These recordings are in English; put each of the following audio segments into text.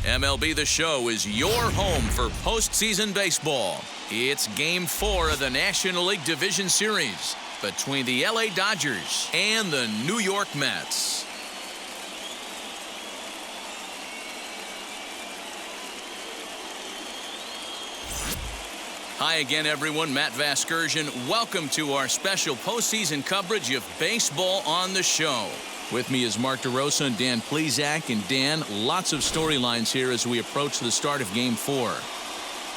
MLB The Show is your home for postseason baseball. It's Game 4 of the National League Division Series between the LA Dodgers and the New York Mets. Hi again, everyone. Matt Vasgersian. Welcome to our special postseason coverage of Baseball on the Show. With me is Mark DeRosa and Dan Plesac. And Dan, lots of storylines here as we approach the start of Game 4.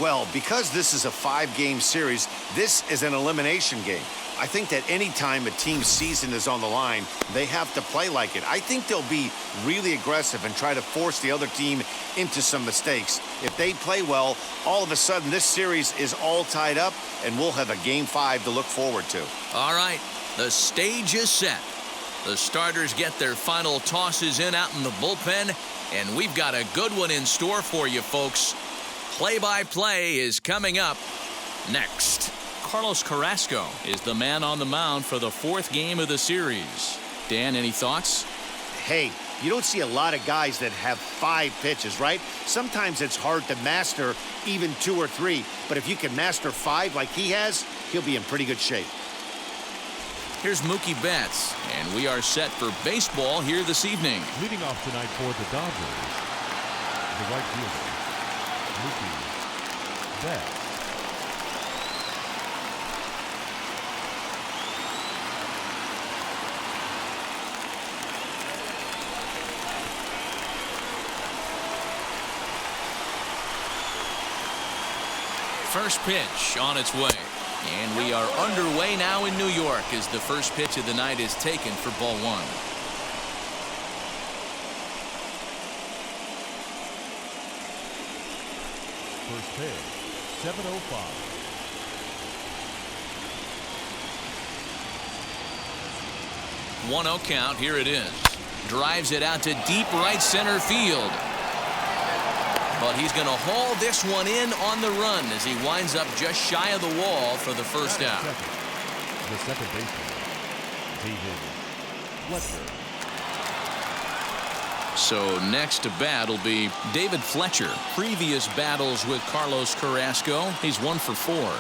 Well, because this is a 5-game series, this is an elimination game. I think that any time a team's season is on the line, they have to play like it. I think they'll be really aggressive and try to force the other team into some mistakes. If they play well, all of a sudden this series is all tied up, and we'll have a Game 5 to look forward to. All right, the stage is set. The starters get their final tosses in out in the bullpen, and we've got a good one in store for you, folks. Play-by-play is coming up next. Carlos Carrasco is the man on the mound for the 4th game of the series. Dan, any thoughts? Hey, you don't see a lot of guys that have 5 pitches, right? Sometimes it's hard to master even 2 or 3, but if you can master 5 like he has, he'll be in pretty good shape. Here's Mookie Betts, and we are set for baseball here this evening. Leading off tonight for the Dodgers, the right fielder, Mookie Betts. First pitch on its way. And we are underway now in New York as the first pitch of the night is taken for ball 1. First pitch, 7:05. 1-0 count. Here it is. Drives it out to deep right center field. But he's going to haul this one in on the run as he winds up just shy of the wall for the first out. The second baseman, David Fletcher. So next to bat will be David Fletcher. Previous battles with Carlos Carrasco, he's 1 for 4.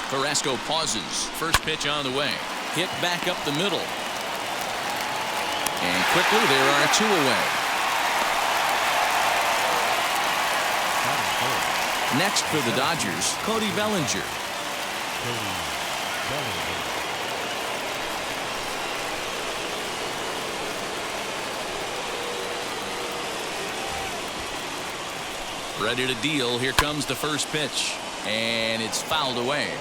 Carrasco pauses. First pitch on the way. Hit back up the middle. And quickly there are 2 away. Next for the Dodgers, Cody Bellinger. Ready to deal. Here comes the first pitch. And it's fouled away.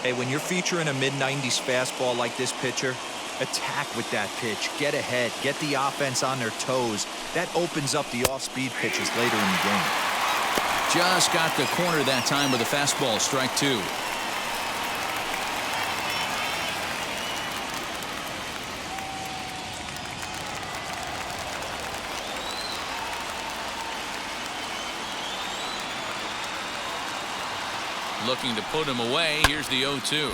Hey, when you're featuring a mid-90s fastball like this pitcher, attack with that pitch. Get ahead. Get the offense on their toes. That opens up the off-speed pitches later in the game. Just got the corner that time with a fastball. Strike 2. Looking to put him away. Here's the 0-2.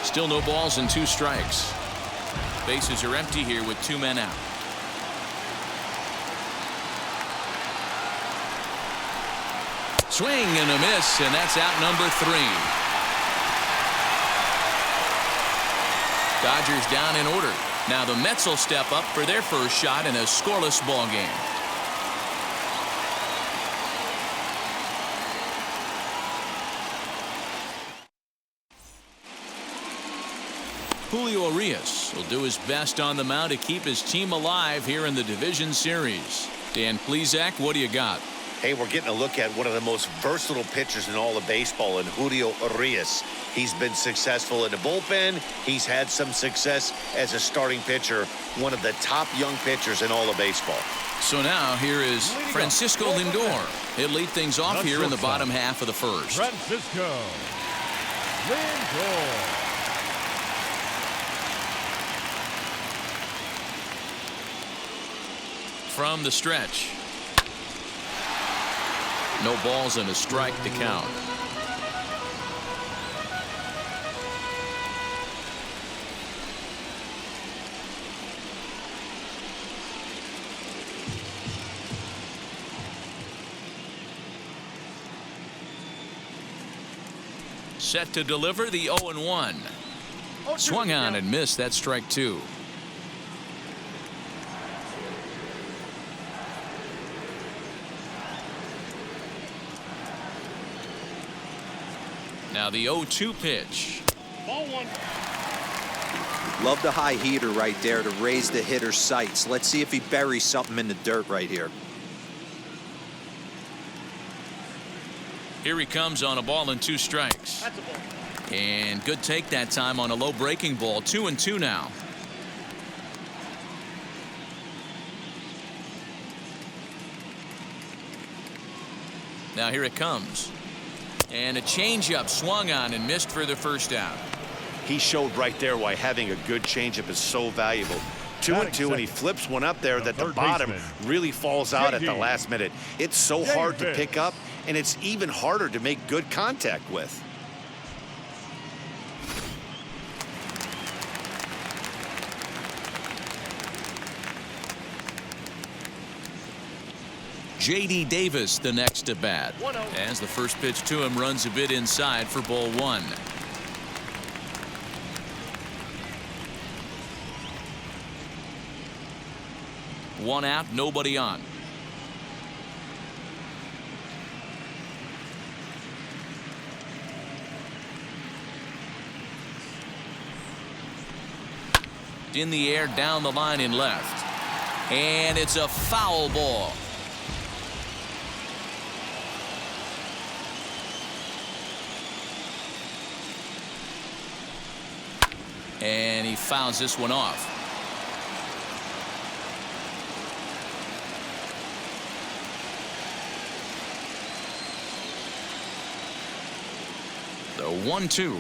Still no balls and 2 strikes. Bases are empty here with 2 men out. Swing and a miss, and that's out number 3. Dodgers down in order. Now the Mets will step up for their first shot in a scoreless ball game. Julio Urias will do his best on the mound to keep his team alive here in the division series. Dan Plesac, what do you got? Hey, we're getting a look at one of the most versatile pitchers in all of baseball in Julio Urias. He's been successful in the bullpen. He's had some success as a starting pitcher, one of the top young pitchers in all of baseball. So now here is Francisco Lindor. He'll lead things off here in the bottom half of the first. Francisco Lindor. From the stretch. No balls and a strike to count. 2-0 Set to deliver the 0-1. Swung on and missed. That strike 2. Now the 0-2 pitch. Ball 1. Love the high heater right there to raise the hitter's sights. Let's see if he buries something in the dirt right here. Here he comes on a ball and 2 strikes. That's a ball. And good take that time on a low breaking ball. 2-2 now. Now here it comes. And a changeup swung on and missed for the first out. He showed right there why having a good changeup is so valuable. 2-2, and he flips one up there that the bottom really falls out at the last minute. It's so hard to pick up, and it's even harder to make good contact with. J.D. Davis the next to bat. As the first pitch to him runs a bit inside for ball 1. One out, nobody on. In the air, down the line in left. And it's a foul ball. And he fouls this one off. The 1-2.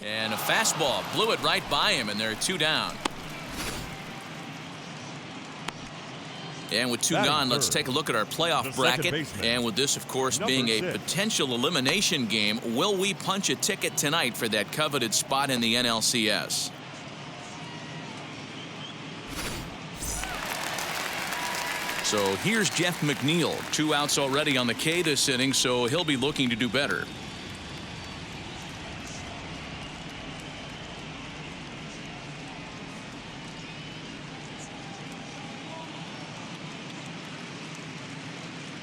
And a fastball blew it right by him, and they're 2 down. And with 2 gone, let's take a look at our playoff bracket. And with this, of course, being a potential elimination game, will we punch a ticket tonight for that coveted spot in the NLCS? So here's Jeff McNeil. 2 outs already on the K this inning, so he'll be looking to do better.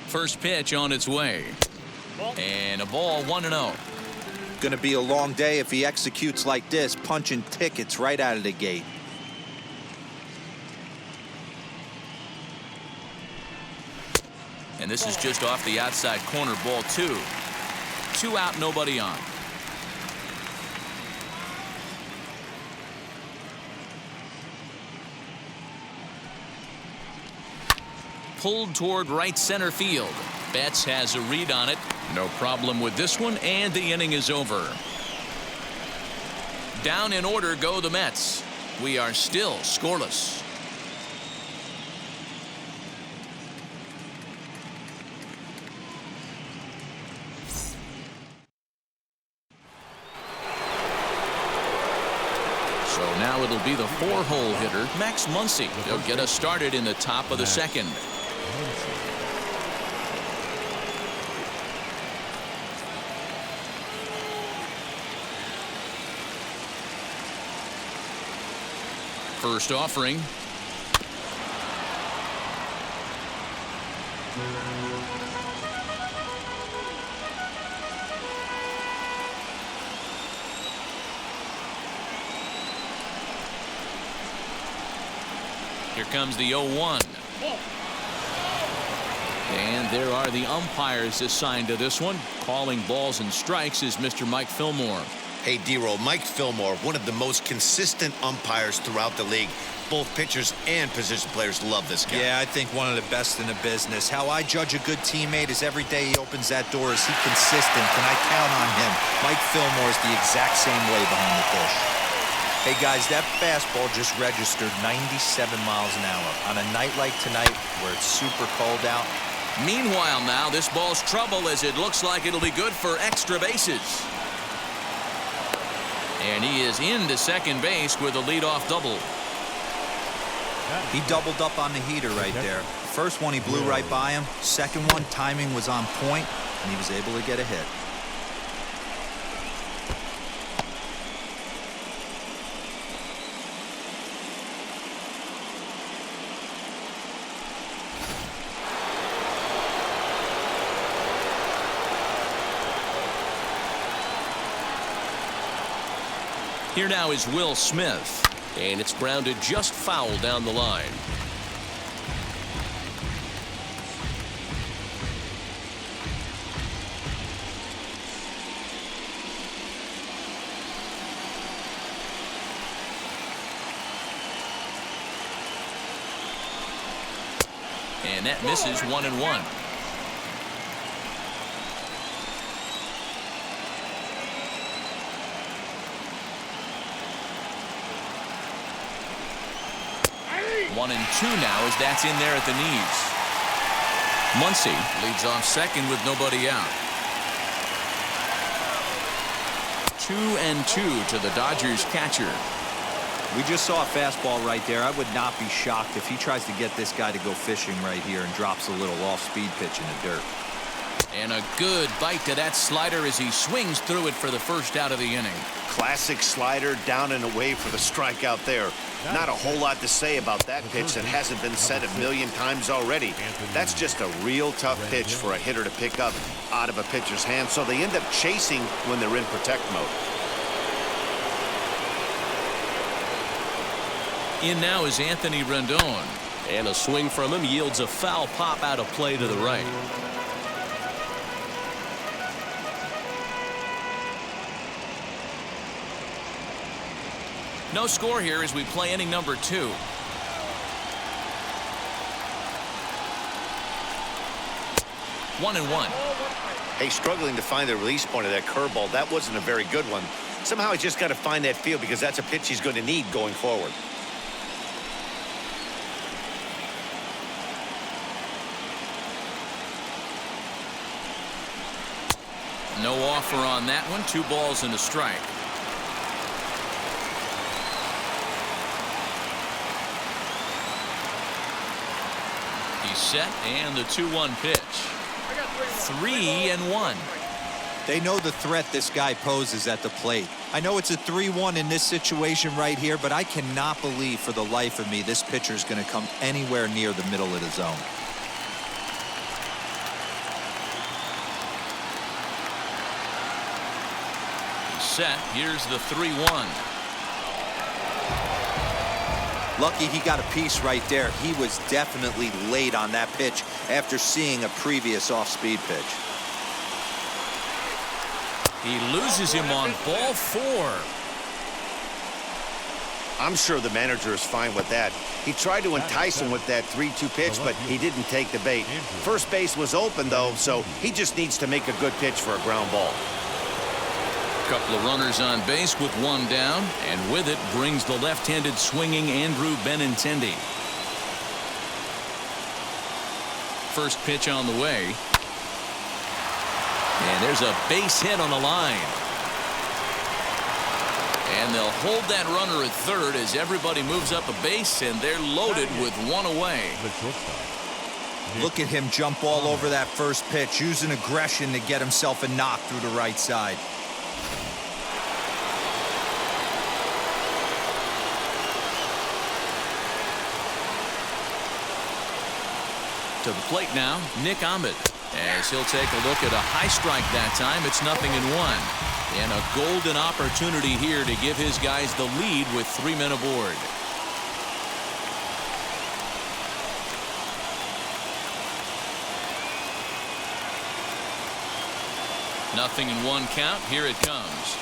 First pitch on its way. And a ball 1-0. Going to be a long day if he executes like this, punching tickets right out of the gate. And this is just off the outside corner, ball 2. 2 out, nobody on. Pulled toward right center field. Betts has a read on it. No problem with this one, and the inning is over. Down in order go the Mets. We are still scoreless. So now it'll be the 4-hole hitter, Max Muncy. He'll get us started in the top of the second. First offering. Here comes the 0-1. And there are the umpires assigned to this one. Calling balls and strikes is Mr. Mike Fillmore. Hey, D-Roll, Mike Fillmore, one of the most consistent umpires throughout the league. Both pitchers and position players love this guy. Yeah, I think one of the best in the business. How I judge a good teammate is every day he opens that door. Is he consistent? Can I count on him? Mike Fillmore is the exact same way behind the dish. Hey, guys, that fastball just registered 97 miles an hour. On a night like tonight where it's super cold out. Meanwhile now, this ball's trouble as it looks like it'll be good for extra bases. And he is into second base with a leadoff double. He doubled up on the heater right there. First one, he blew right by him. Second one, timing was on point, and he was able to get a hit. Here now is Will Smith, and it's grounded just foul down the line. And that misses 1-1. One and two now as that's in there at the knees. Muncy leads off second with nobody out. 2-2 to the Dodgers catcher. We just saw a fastball right there. I would not be shocked if he tries to get this guy to go fishing right here and drops a little off-speed pitch in the dirt. And a good bite to that slider as he swings through it for the first out of the inning. Classic slider down and away for the strikeout there. Not a whole lot to say about that pitch that hasn't been said a million times already. That's just a real tough pitch for a hitter to pick up out of a pitcher's hand, so they end up chasing when they're in protect mode. In now is Anthony Rendon. And a swing from him yields a foul pop out of play to the right. No score here as we play inning number 2. One and one. Hey, struggling to find the release point of that curveball. That wasn't a very good one. Somehow he's just got to find that feel because that's a pitch he's going to need going forward. No offer on that one. 2 balls and a strike. He's set and the 2-1 pitch. 3-1. They know the threat this guy poses at the plate. I know it's a 3-1 in this situation right here, but I cannot believe for the life of me this pitcher is going to come anywhere near the middle of the zone. Set. Here's the 3-1. Lucky he got a piece right there. He was definitely late on that pitch after seeing a previous off-speed pitch. He loses him on ball 4. I'm sure the manager is fine with that. He tried to entice him with that 3-2 pitch, but he didn't take the bait. First base was open, though, so he just needs to make a good pitch for a ground ball. Couple of runners on base with 1 down, and with it brings the left-handed swinging Andrew Benintendi. First pitch on the way. And there's a base hit on the line. And they'll hold that runner at third as everybody moves up a base, and they're loaded with 1 away. Look at him jump all over that first pitch, using aggression to get himself a knock through the right side. To the plate now, Nick Ahmed, as he'll take a look at a high strike that time. It's 0-1. And a golden opportunity here to give his guys the lead with 3 men aboard. Nothing in 1 count. Here it comes.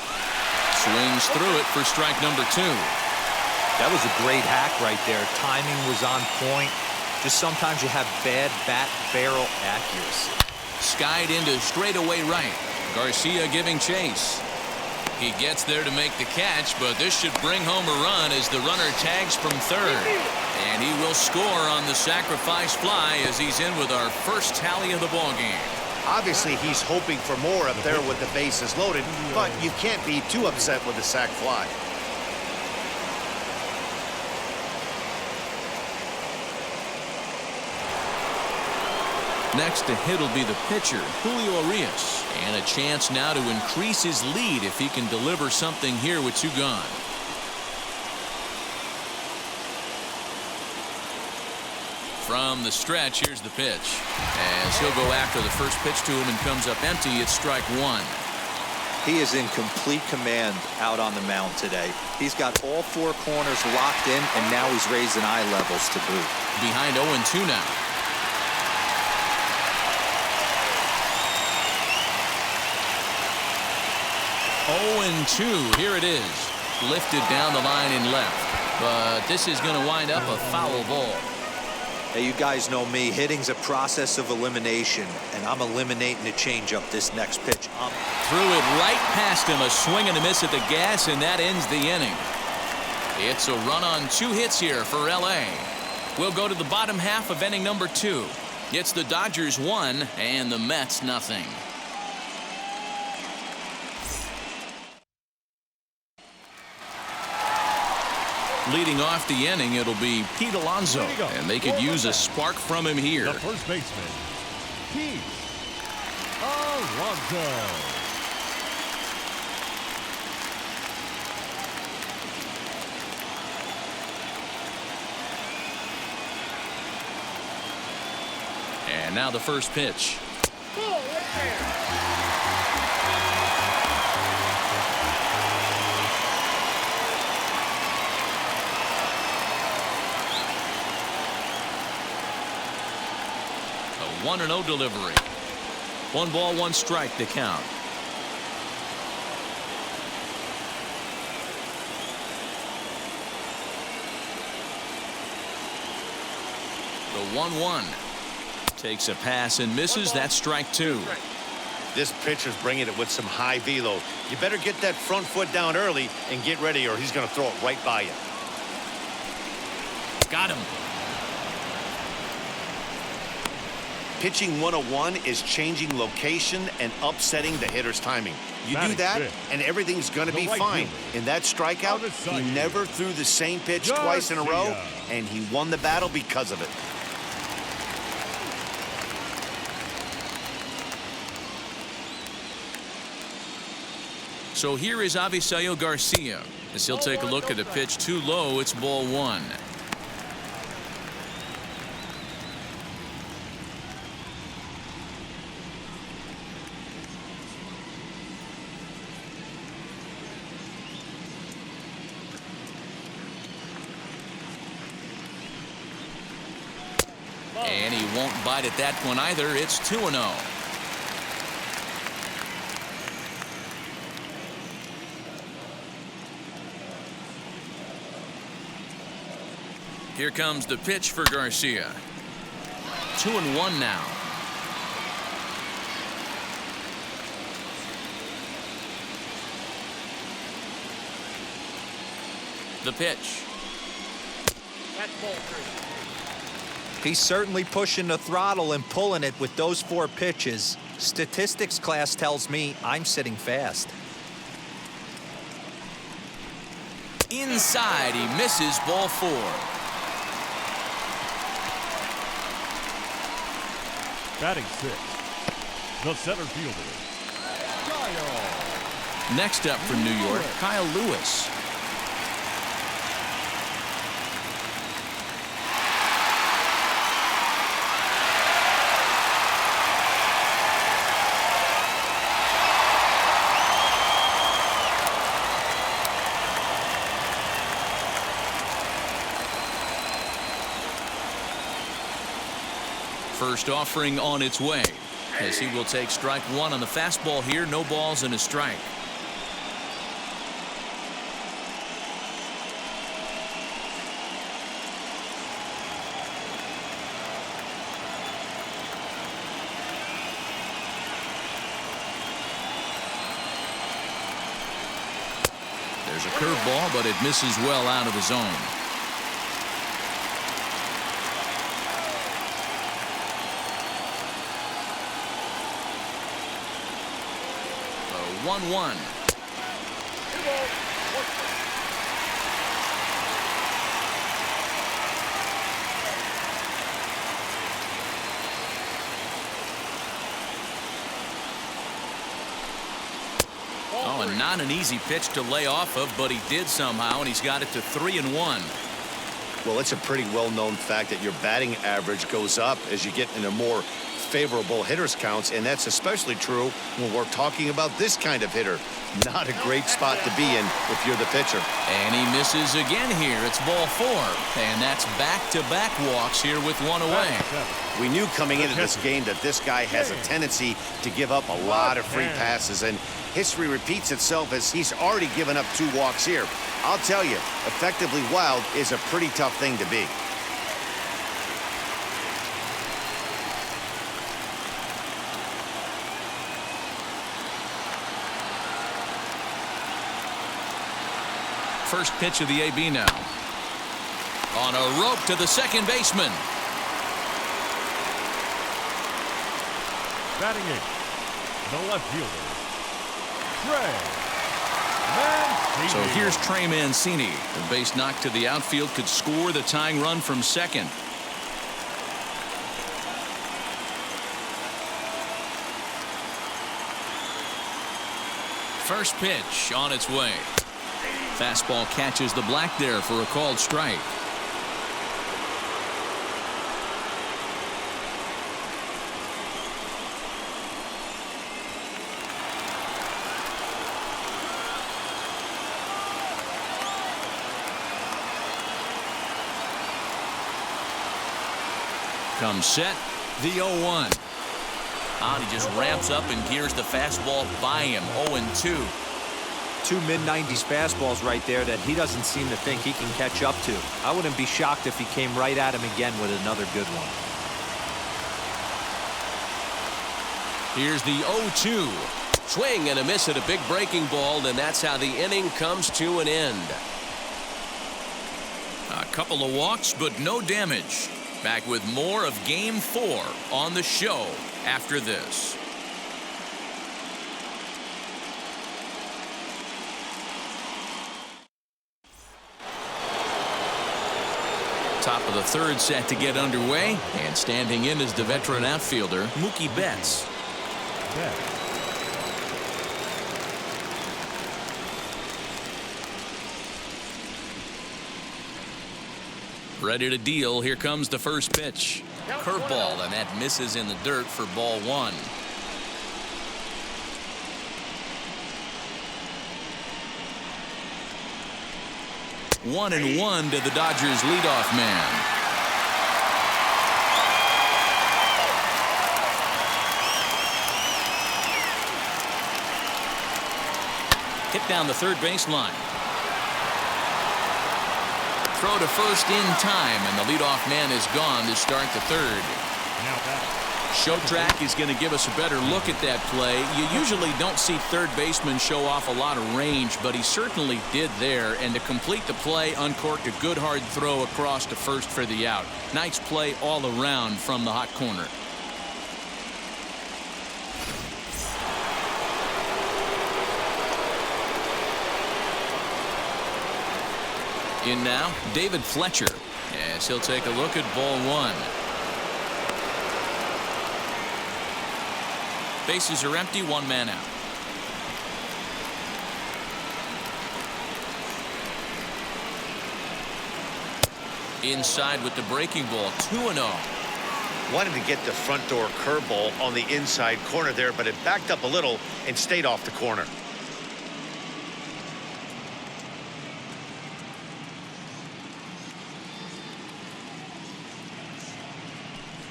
Swings through it for strike number 2. That was a great hack right there. Timing was on point. Just sometimes you have bad bat barrel accuracy. Skied into straightaway right. Garcia giving chase. He gets there to make the catch, but this should bring home a run as the runner tags from third. And he will score on the sacrifice fly as he's in with our first tally of the ballgame. Obviously, he's hoping for more up there with the bases loaded, but you can't be too upset with the sac fly. Next to hit will be the pitcher, Julio Arias. And a chance now to increase his lead if he can deliver something here with 2 gone. From the stretch, here's the pitch. As he'll go after the first pitch to him and comes up empty, it's strike 1. He is in complete command out on the mound today. He's got all 4 corners locked in, and now he's raising eye levels to boot. Behind 0-2 now. Oh, 2. Here it is. Lifted down the line and left. But this is going to wind up a foul ball. Hey, you guys know me. Hitting's a process of elimination, and I'm eliminating a changeup this next pitch. Threw it right past him. A swing and a miss at the gas, and that ends the inning. It's a run on 2 hits here for L.A. We'll go to the bottom half of inning number 2. It's the Dodgers 1 and the Mets nothing. Leading off the inning, it'll be Pete Alonso, and they could use a spark from him here. The first baseman, Pete Alonso. And now the first pitch. A 1-0 delivery. 1 ball, 1 strike to count. The 1-1. Takes a pass and misses. That's strike 2. This pitcher's bringing it with some high velo. You better get that front foot down early and get ready, or he's going to throw it right by you. Got him. Pitching 101 is changing location and upsetting the hitter's timing. You do that, and everything's going to be fine. In that strikeout, he never threw the same pitch twice in a row, and he won the battle because of it. So here is Avisail Garcia as he'll take a look at a pitch too low. It's ball 1. And he won't bite at that one either. It's 2-0. Here comes the pitch for Garcia. 2-1 now. The pitch. That's ball 3. He's certainly pushing the throttle and pulling it with those 4 pitches. Statistics class tells me I'm sitting fast. Inside, he misses ball 4. Batting 6th, the center fielder, Kyle. Next up from New York, Kyle Lewis. First offering on its way as he will take strike 1 on the fastball here. No balls and a strike. There's a curveball, but it misses well out of the zone. 1-1. Oh, and not an easy pitch to lay off of, but he did somehow, and he's got it to 3-1. Well, it's a pretty well-known fact that your batting average goes up as you get into more favorable hitters counts, and that's especially true when we're talking about this kind of hitter. Not a great spot to be in if you're the pitcher. And he misses again here. It's ball 4, and that's back-to-back walks here with one away. We knew coming into this game that this guy has a tendency to give up a lot of free passes, and history repeats itself as he's already given up 2 walks here. I'll tell you, effectively wild is a pretty tough thing to be. First pitch of the AB now. On a rope to the second baseman. Batting 8, the left fielder, Trey Mancini. So here's Trey Mancini. The base knock to the outfield could score the tying run from second. First pitch on its way. Fastball catches the black there for a called strike. Comes set, the 0-1. He just ramps up and gears the fastball by him. 0-2. 2 mid-90s fastballs right there that he doesn't seem to think he can catch up to. I wouldn't be shocked if he came right at him again with another good one. Here's the 0-2. Swing and a miss at a big breaking ball, and that's how the inning comes to an end. A couple of walks, but no damage. Back with more of Game 4 on the show after this. Top of the third set to get underway, and standing in is the veteran outfielder Mookie Betts. Ready to deal. Here comes the first pitch. Curveball, and that misses in the dirt for ball 1. One and one to the Dodgers leadoff man. Hit down the third baseline. Throw to first in time, and the leadoff man is gone to start the third. Show Track is going to give us a better look at that play. You usually don't see third baseman show off a lot of range, but he certainly did there. And to complete the play, uncorked a good hard throw across to first for the out. Nice play all around from the hot corner. In now, David Fletcher, as he'll take a look at ball 1. Bases are empty, 1 man out. Inside with the breaking ball, 2-0. Wanted to get the front door curveball on the inside corner there, but it backed up a little and stayed off the corner.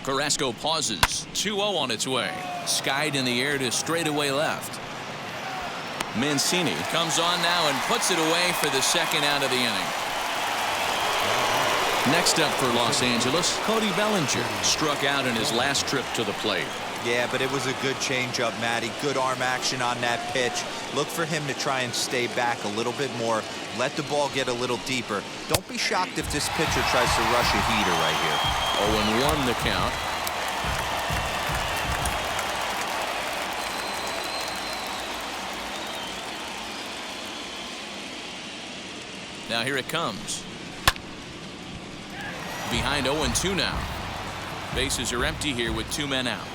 Carrasco pauses. 2-0 on its way. Skied in the air to straightaway left. Mancini comes on now and puts it away for the second out of the inning. Next up for Los Angeles, Cody Bellinger struck out in his last trip to the plate. Yeah, but it was a good changeup, Matty. Good arm action on that pitch. Look for him to try and stay back a little bit more. Let the ball get a little deeper. Don't be shocked if this pitcher tries to rush a heater right here. 0-1 the count. Now here it comes. Behind 0-2 now. Bases are empty here with 2 men out.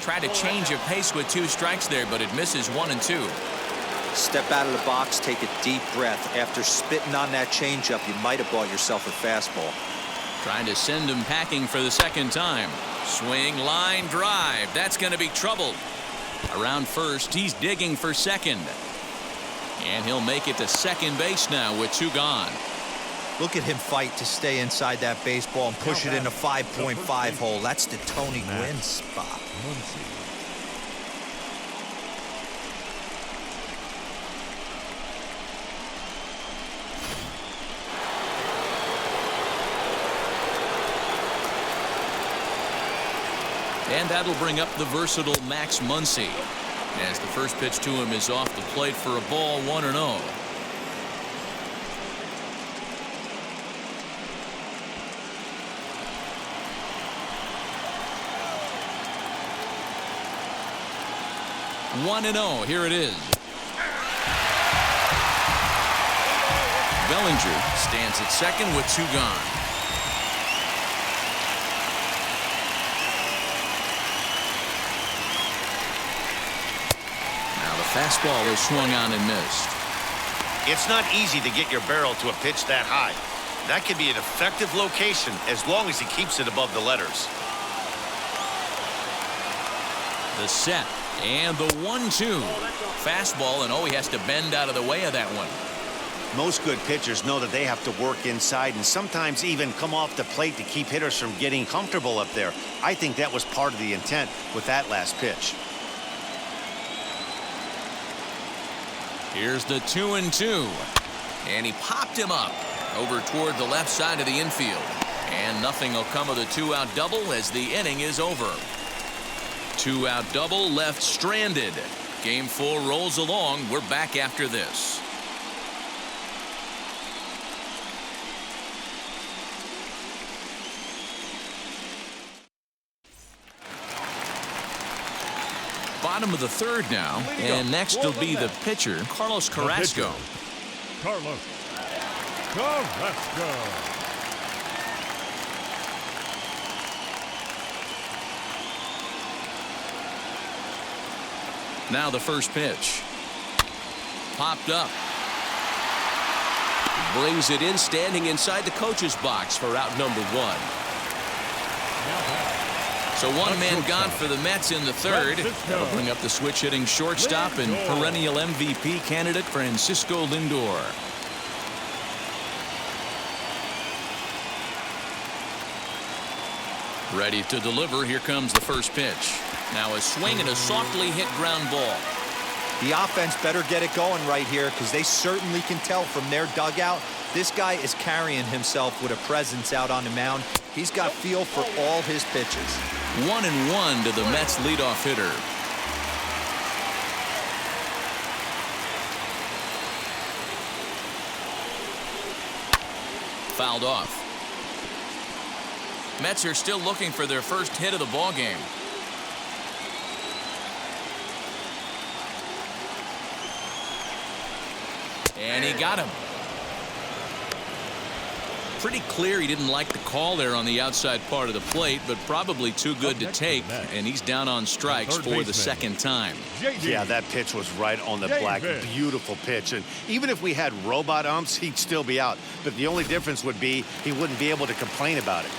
Tried to change of pace with 2 strikes there, but it misses 1-2. Step out of the box, take a deep breath. After spitting on that changeup, you might have bought yourself a fastball. Trying to send him packing for the second time. Swing, line, drive. That's going to be trouble. Around first, he's digging for second. And he'll make it to second base now with 2 gone. Look at him fight to stay inside that baseball and push it in a 5.5 hole. That's the Tony Gwynn spot. And that'll bring up the versatile Max Muncy, as the first pitch to him is off the plate for a ball, 1-0. Here it is. Bellinger stands at second with 2 gone. Fastball is swung on and missed. It's not easy to get your barrel to a pitch that high. That could be an effective location as long as he keeps it above the letters. The set and the 1-2. Fastball, and he has to bend out of the way of that one. Most good pitchers know that they have to work inside and sometimes even come off the plate to keep hitters from getting comfortable up there. I think that was part of the intent with that last pitch. Here's the 2-2. And he popped him up over toward the left side of the infield. And nothing will come of the 2-out double as the inning is over. 2-out double left stranded. Game 4 rolls along. We're back after this. Bottom of the 3rd now, and next will be the pitcher, Carlos Carrasco. Carlos Carrasco. Now the first pitch. Popped up. Brings it in, standing inside the coach's box for out number 1. So 1 man gone for the Mets in the 3rd. That'll bring up the switch-hitting shortstop and perennial MVP candidate Francisco Lindor. Ready to deliver. Here comes the first pitch. Now a swing and a softly hit ground ball. The offense better get it going right here, because they certainly can tell from their dugout this guy is carrying himself with a presence out on the mound. He's got feel for all his pitches. 1-1 to the Mets leadoff hitter. Fouled off. Mets are still looking for their first hit of the ball game. And he got him. Pretty clear he didn't like the call there on the outside part of the plate, but probably too good to take, and he's down on strikes for the second time. Yeah, that pitch was right on the black. Beautiful pitch. And even if we had robot umps, he'd still be out. But the only difference would be he wouldn't be able to complain about it.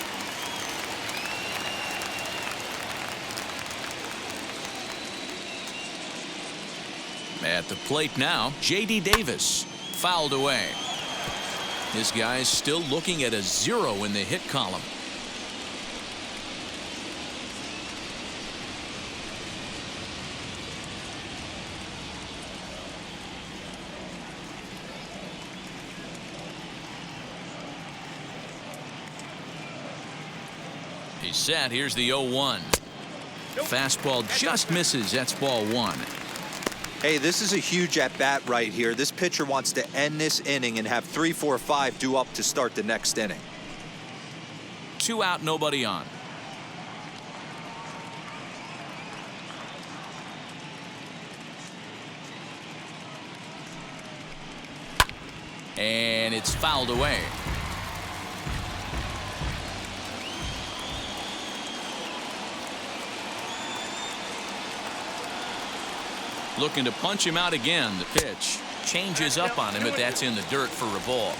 At the plate now, J.D. Davis. Fouled away. This guy's still looking at a 0 in the hit column. He's set. Here's the 0-1. Fastball just misses. That's ball 1. Hey, this is a huge at-bat right here. This pitcher wants to end this inning and have 3, 4, 5 due up to start the next inning. 2 out, nobody on. And it's fouled away. Looking to punch him out again. The pitch changes up on him, but that's in the dirt for a ball.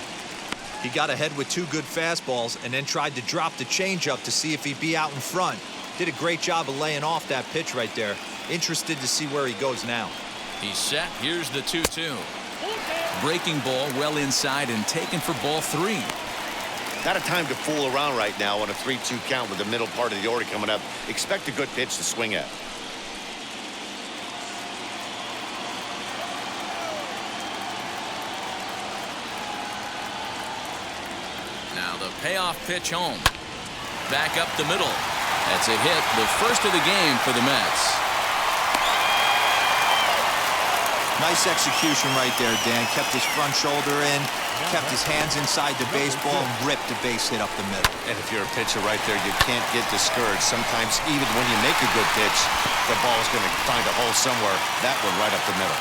He got ahead with 2 good fastballs and then tried to drop the changeup to see if he'd be out in front. Did a great job of laying off that pitch right there. Interested to see where he goes now. He's set. Here's the 2-2. Breaking ball well inside and taken for ball 3. Not a time to fool around right now on a 3-2 count with the middle part of the order coming up. Expect a good pitch to swing at. Now the payoff pitch home. Back up the middle. That's a hit, the first of the game for the Mets. Nice execution right there, Dan. Kept his front shoulder in, kept his hands inside the baseball, and ripped the base hit up the middle. And if you're a pitcher right there, you can't get discouraged. Sometimes even when you make a good pitch, the ball's going to find a hole somewhere. That one right up the middle.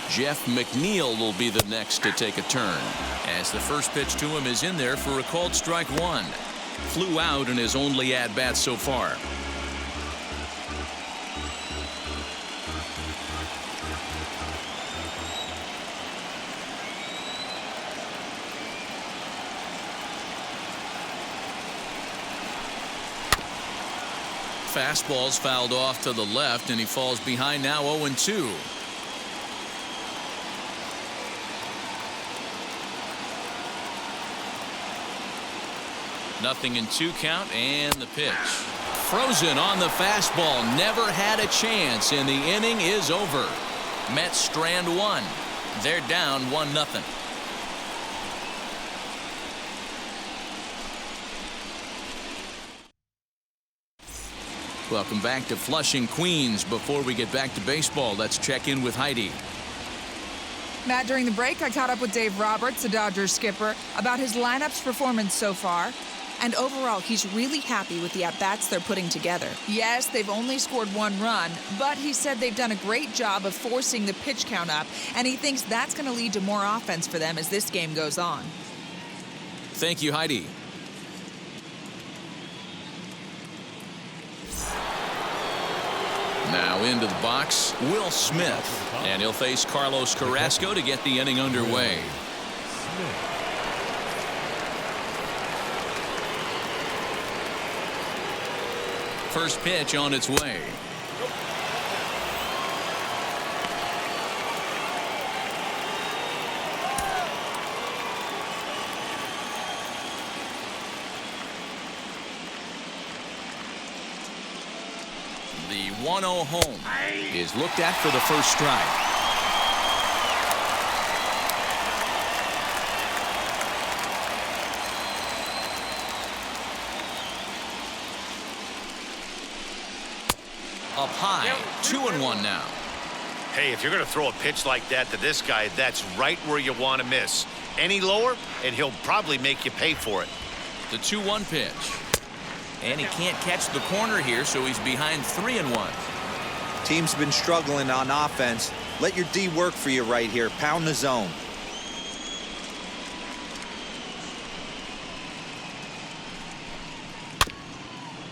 Jeff McNeil will be the next to take a turn, as the first pitch to him is in there for a called strike 1. Flew out in his only at-bat so far. Fastball's fouled off to the left, and he falls behind now 0-2. Nothing in 2 count, and the pitch. Frozen on the fastball. Never had a chance, and the inning is over. Mets strand 1. They're down 1-0. Welcome back to Flushing, Queens. Before we get back to baseball, let's check in with Heidi. Matt, during the break, I caught up with Dave Roberts, the Dodgers skipper, about his lineup's performance so far. And overall, he's really happy with the at-bats they're putting together. Yes, they've only scored 1 run, but he said they've done a great job of forcing the pitch count up, and he thinks that's going to lead to more offense for them as this game goes on. Thank you, Heidi. Now into the box, Will Smith, and he'll face Carlos Carrasco to get the inning underway. First pitch on its way. The 1-0 home is looked at for the first strike. Up high, 2-1 now. Hey, if you're going to throw a pitch like that to this guy, that's right where you want to miss. Any lower, and he'll probably make you pay for it. The 2-1 pitch. And he can't catch the corner here, so he's behind 3-1. Team's been struggling on offense. Let your D work for you right here. Pound the zone.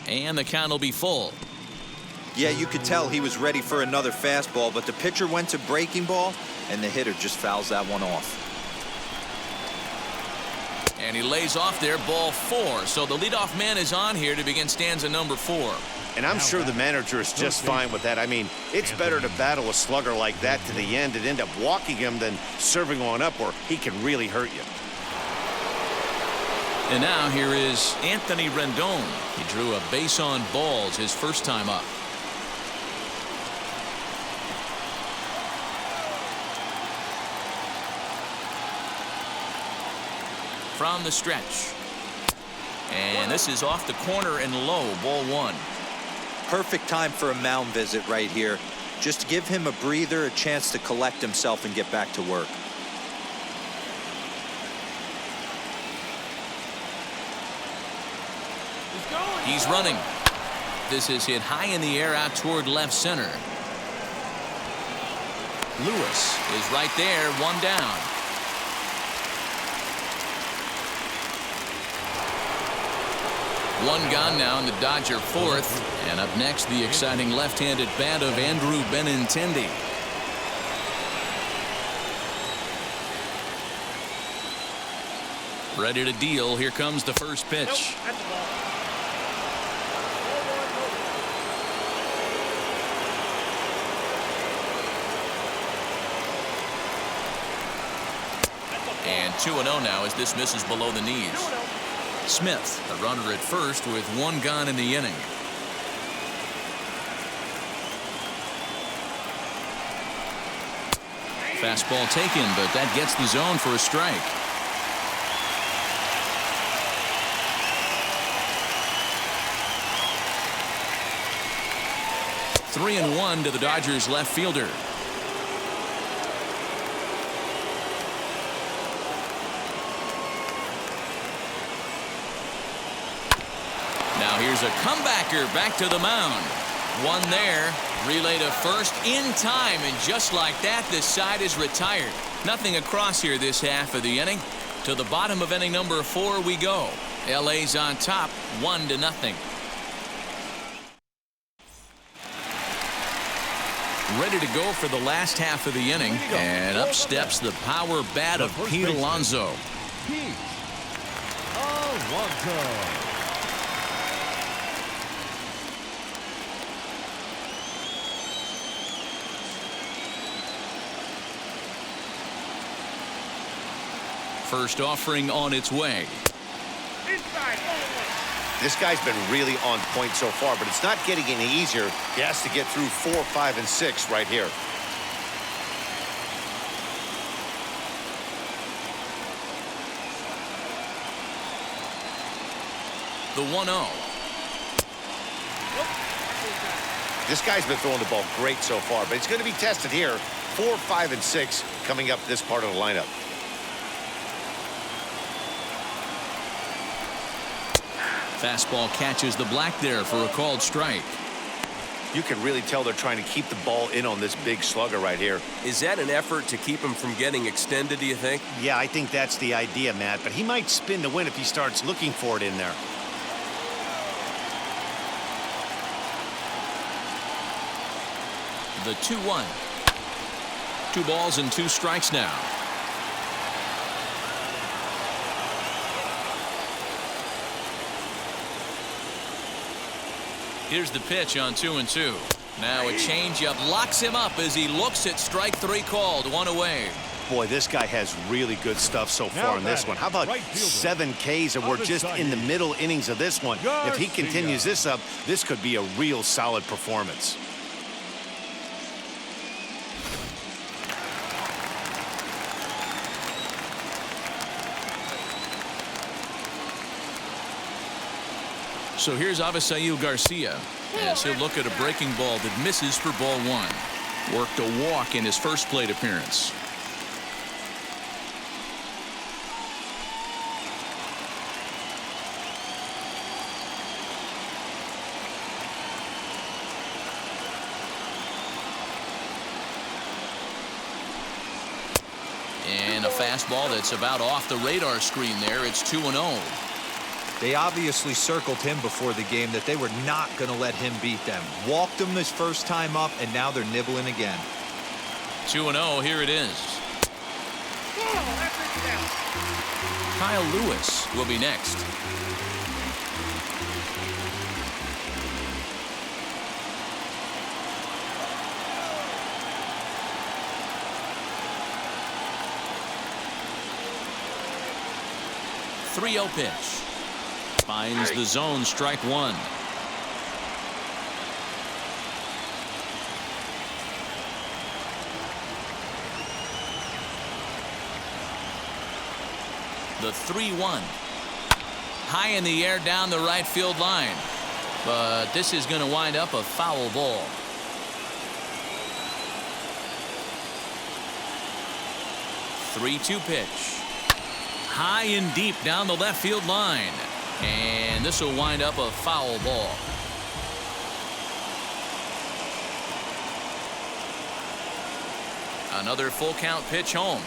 And the count will be full. Yeah, you could tell he was ready for another fastball, but the pitcher went to breaking ball, and the hitter just fouls that one off. And he lays off there, ball 4. So the leadoff man is on here to begin stanza number 4. And I'm sure the manager is just fine with that. I mean, it's better to battle a slugger like that to the end and end up walking him than serving one up where he can really hurt you. And now here is Anthony Rendon. He drew a base on balls his first time up. From the stretch. And this is off the corner and low, ball 1. Perfect time for a mound visit right here. Just give him a breather, a chance to collect himself and get back to work. He's running. this is hit high in the air out toward left center. Lewis is right there, one down. One gone now in the Dodger fourth. And up next, the exciting left-handed bat of Andrew Benintendi. Ready to deal. Here comes the first pitch. Nope, that's a ball. And 2-0 now as this misses below the knees. Smith, a runner at first with one gone in the inning. Fastball taken, but that gets the zone for a strike. Three and one to the Dodgers left fielder. Now here's a comebacker back to the mound. One there. Relay to first in time, and just like that, this side is retired. Nothing across here this half of the inning. To the bottom of inning number 4 we go. LA's on top, 1-0. Ready to go for the last half of the inning, and up steps the power bat of Pete Alonso. Pete Alonso. First offering on its way. Inside, This guy's been really on point so far, but it's not getting any easier. He has to get through 4, 5, and 6 right here. The 1-0. This guy's been throwing the ball great so far, but it's going to be tested here. 4, 5, and 6 coming up this part of the lineup. Fastball catches the black there for a called strike. You can really tell they're trying to keep the ball in on this big slugger right here. Is that an effort to keep him from getting extended, do you think? Yeah, I think that's the idea, Matt, but he might spin to win if he starts looking for it in there. The 2-1. 2 balls and 2 strikes now. Here's the pitch on 2-2. Now a changeup locks him up as he looks at strike 3 called. 1 away. Boy, this guy has really good stuff so far in this one. How about 7 Ks, and we're just in the middle innings of this one. If he continues this up, this could be a real solid performance. So here's Avisail Garcia as he'll look at a breaking ball that misses for ball 1. Worked a walk in his first plate appearance. And a fastball that's about off the radar screen there. It's 2-0. They obviously circled him before the game that they were not going to let him beat them. Walked him his first time up, and now they're nibbling again. 2-0, here it is. Kyle Lewis will be next. .30 pitch. Finds the zone, strike 1. The 3-1. High in the air down the right field line. But this is going to wind up a foul ball. .3-2 pitch. High and deep down the left field line. And this will wind up a foul ball. Another full count pitch home.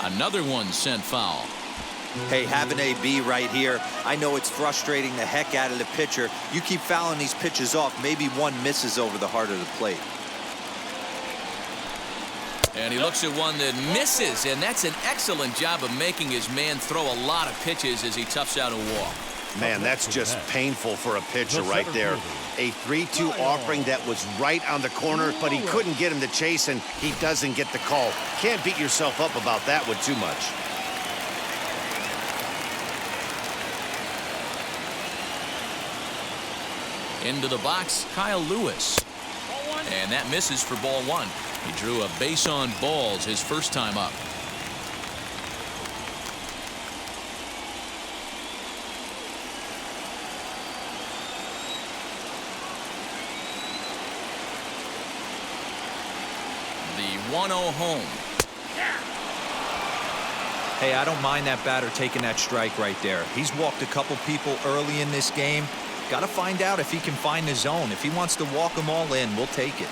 Another one sent foul. Hey, have an AB right here. I know it's frustrating the heck out of the pitcher. You keep fouling these pitches off, maybe one misses over the heart of the plate. And he looks at one that misses, and that's an excellent job of making his man throw a lot of pitches as he toughs out a walk. Man, that's just painful for a pitcher right there. A 3-2 offering that was right on the corner, but he couldn't get him to chase, and he doesn't get the call. Can't beat yourself up about that one too much. Into the box, Kyle Lewis. And that misses for ball one. He drew a base on balls his first time up. The 1-0 home. Hey, I don't mind that batter taking that strike right there. He's walked a couple people early in this game. Got to find out if he can find the zone. If he wants to walk them all in, we'll take it.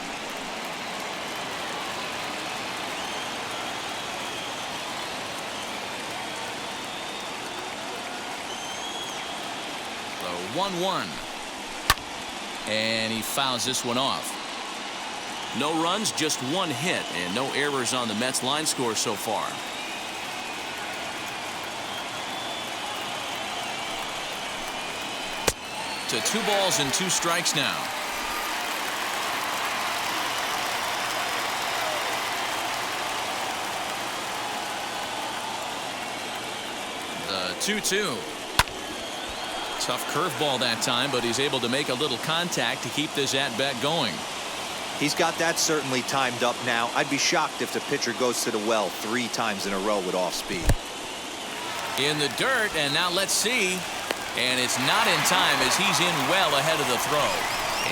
The 1-1. And he fouls this one off. No runs, just one hit, and no errors on the Mets line score so far. To 2 balls and 2 strikes now. The 2-2. Tough curveball that time, but he's able to make a little contact to keep this at-bat going. He's got that certainly timed up now. I'd be shocked if the pitcher goes to the well 3 times in a row with off speed. In the dirt, and now let's see. And it's not in time as he's in well ahead of the throw.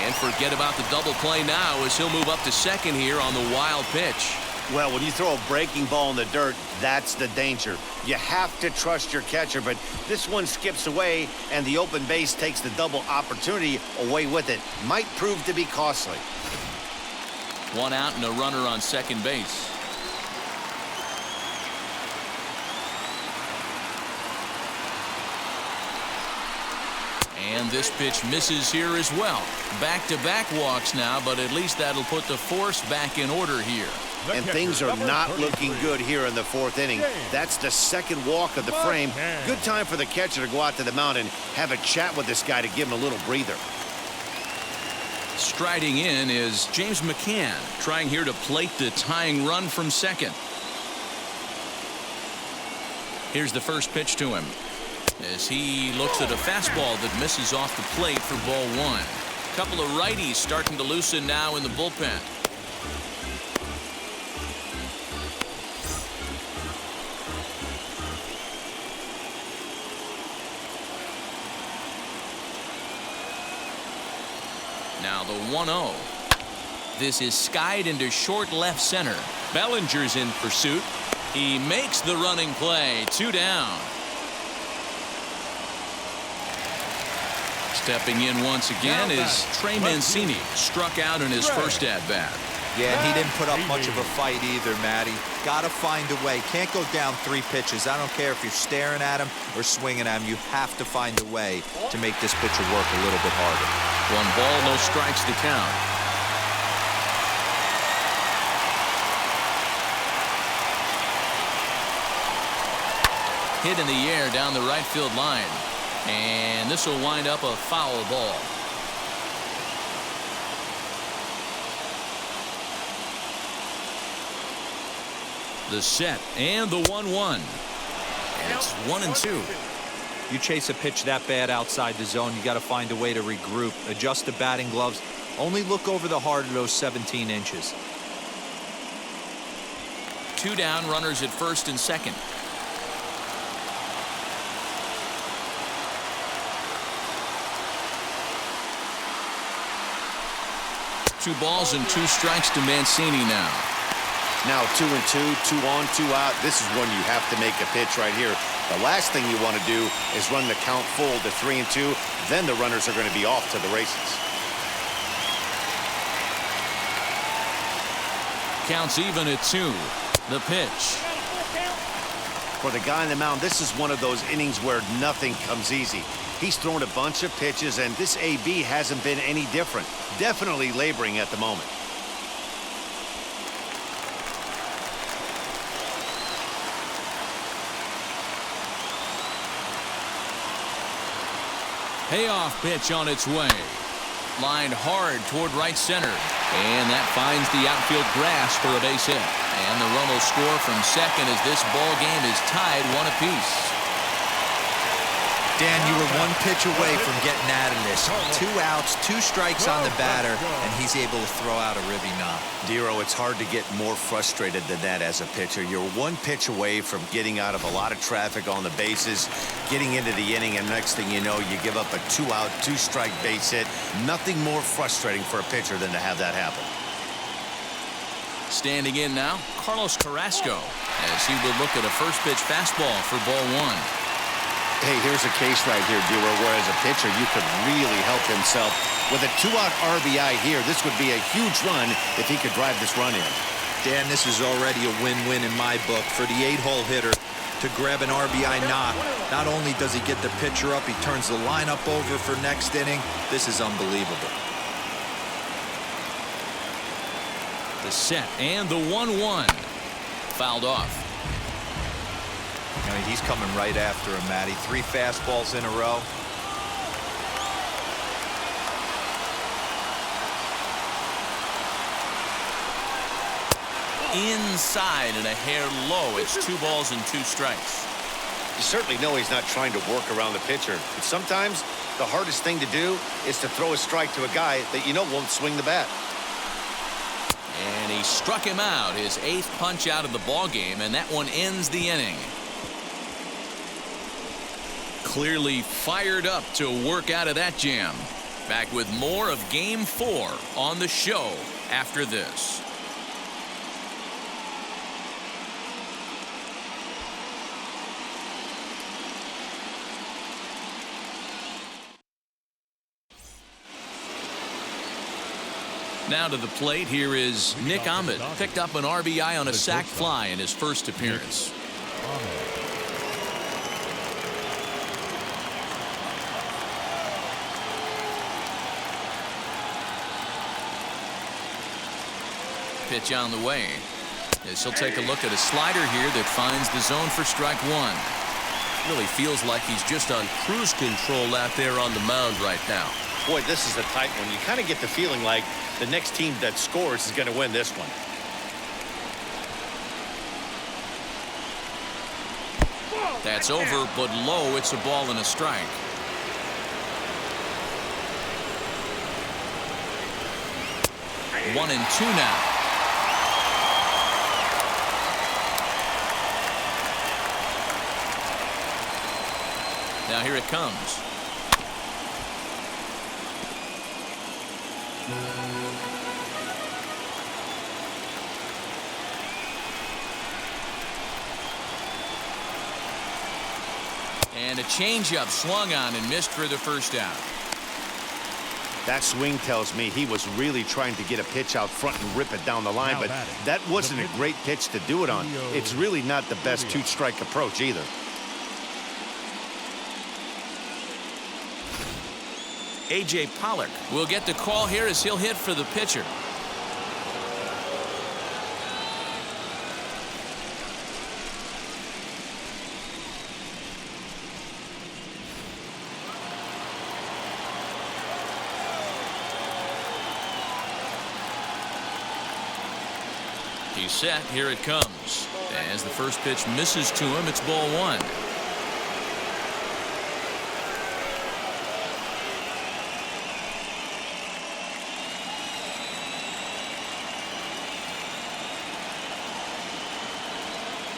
And forget about the double play now as he'll move up to second here on the wild pitch. Well, when you throw a breaking ball in the dirt, that's the danger. You have to trust your catcher, but this one skips away, and the open base takes the double opportunity away with it. Might prove to be costly. 1 out and a runner on second base. And this pitch misses here as well. Back-to-back walks now, but at least that'll put the force back in order here. And things are not looking good here in the 4th inning. That's the 2nd walk of the frame. Good time for the catcher to go out to the mound and have a chat with this guy to give him a little breather. Striding in is James McCann, trying here to plate the tying run from second. Here's the first pitch to him as he looks at a fastball that misses off the plate for ball 1. Couple of righties starting to loosen now in the bullpen. Now the 1-0. This is skied into short left center. Bellinger's in pursuit. He makes the running play. 2 down. Stepping in once again is Trey Mancini. Struck out in his first at-bat. Yeah, and he didn't put up much of a fight either, Matty. Got to find a way. Can't go down 3 pitches. I don't care if you're staring at him or swinging at him. You have to find a way to make this pitcher work a little bit harder. 1 ball, no strikes to count. Hit in the air down the right field line. And this will wind up a foul ball. The set and the 1-1. And it's 1-2. You chase a pitch that bad outside the zone, you got to find a way to regroup, adjust the batting gloves, only look over the heart of those 17 inches. 2 down, runners at first and second. Two balls and 2 strikes to Mancini now. Now 2-2, 2 on, 2 out. This is when you have to make a pitch right here. The last thing you want to do is run the count full to 3-2. Then the runners are going to be off to the races. Counts even at 2. The pitch. For the guy on the mound, this is one of those innings where nothing comes easy. He's thrown a bunch of pitches, and this AB hasn't been any different. Definitely laboring at the moment. Payoff pitch on its way. Lined hard toward right center. And that finds the outfield grass for a base hit. And the run will score from second as this ball game is tied 1 apiece. Dan, you were 1 pitch away from getting out of this. 2 outs, 2 strikes on the batter, and he's able to throw out a ribby knob. Dero, it's hard to get more frustrated than that as a pitcher. You're 1 pitch away from getting out of a lot of traffic on the bases, getting into the inning, and next thing you know, you give up a 2-out, 2-strike base hit. Nothing more frustrating for a pitcher than to have that happen. Standing in now, Carlos Carrasco, as he will look at a first pitch fastball for ball 1. Hey, here's a case right here, Dero, where as a pitcher, you could really help himself. With a 2-out RBI here, this would be a huge run if he could drive this run in. Dan, this is already a win-win in my book. For the 8-hole hitter to grab an RBI knock, not only does he get the pitcher up, he turns the lineup over for next inning. This is unbelievable. The set and the 1-1. Fouled off. I mean, he's coming right after him, Matty. 3 fastballs in a row. Inside and a hair low. It's 2 balls and 2 strikes. You certainly know he's not trying to work around the pitcher. But sometimes the hardest thing to do is to throw a strike to a guy that you know won't swing the bat. And he struck him out, his 8th punch out of the ball game, and that one ends the inning. Clearly fired up to work out of that jam. Back with more of Game 4 on the show after this. Now to the plate, here is Nick Ahmed. Picked up an RBI on a sac fly in his first appearance. Pitch on the way. As he'll take a look at a slider here that finds the zone for strike 1. Really feels like he's just on cruise control out there on the mound right now. Boy, this is a tight one. You kind of get the feeling like the next team that scores is going to win this one. That's over, but low. It's a ball and a strike. One and 2 now. Now here it comes. And a changeup swung on and missed for the first out. That swing tells me he was really trying to get a pitch out front and rip it down the line, but that wasn't a great pitch to do it on. It's really not the best 2-strike approach either. A.J. Pollock will get the call here as he'll hit for the pitcher. He's set. Here it comes. As the first pitch misses to him, it's ball 1.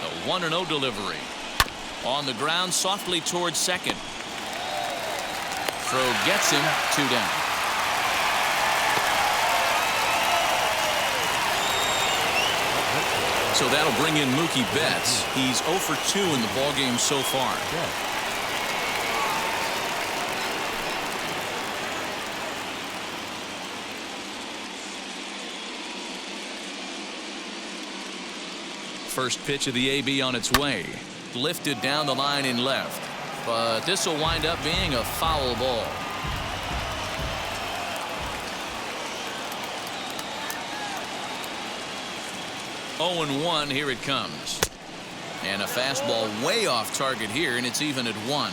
The 1-0 delivery. On the ground softly towards second. Throw gets him. 2 down. So that'll bring in Mookie Betts. He's 0 for 2 in the ballgame so far. First pitch of the AB on its way. Lifted down the line in left. But this will wind up being a foul ball. Oh and 1, here it comes. And a fastball way off target here, and it's even at 1.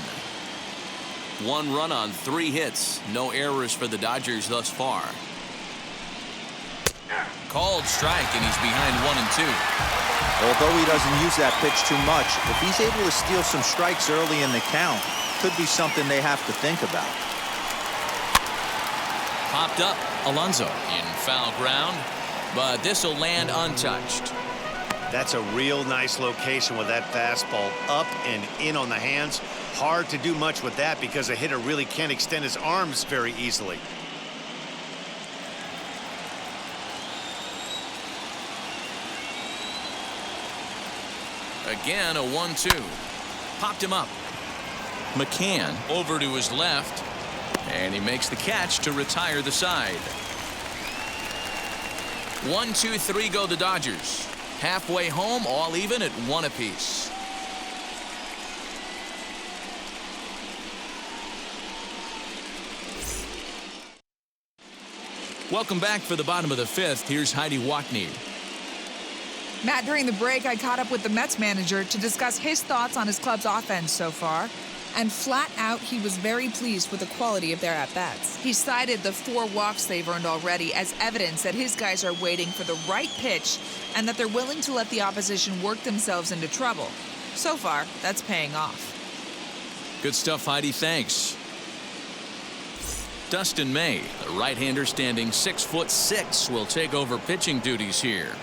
1 run on 3 hits. No errors for the Dodgers thus far. Called strike, and he's behind 1 and 2. Although he doesn't use that pitch too much, if he's able to steal some strikes early in the count, could be something they have to think about. Popped up. Alonso in foul ground, but this will land untouched. That's a real nice location with that fastball up and in on the hands. Hard to do much with that because a hitter really can't extend his arms very easily. Again, a 1-2. Popped him up. McCann over to his left, and he makes the catch to retire the side. 1, 2, 3 go the Dodgers. Halfway home, all even at 1 apiece. Welcome back for the bottom of the 5th. Here's Heidi Watney. Matt, during the break, I caught up with the Mets manager to discuss his thoughts on his club's offense so far. And flat out, he was very pleased with the quality of their at-bats. He cited the 4 walks they've earned already as evidence that his guys are waiting for the right pitch and that they're willing to let the opposition work themselves into trouble. So far, that's paying off. Good stuff, Heidi. Thanks. Dustin May, the right-hander standing 6'6", will take over pitching duties here.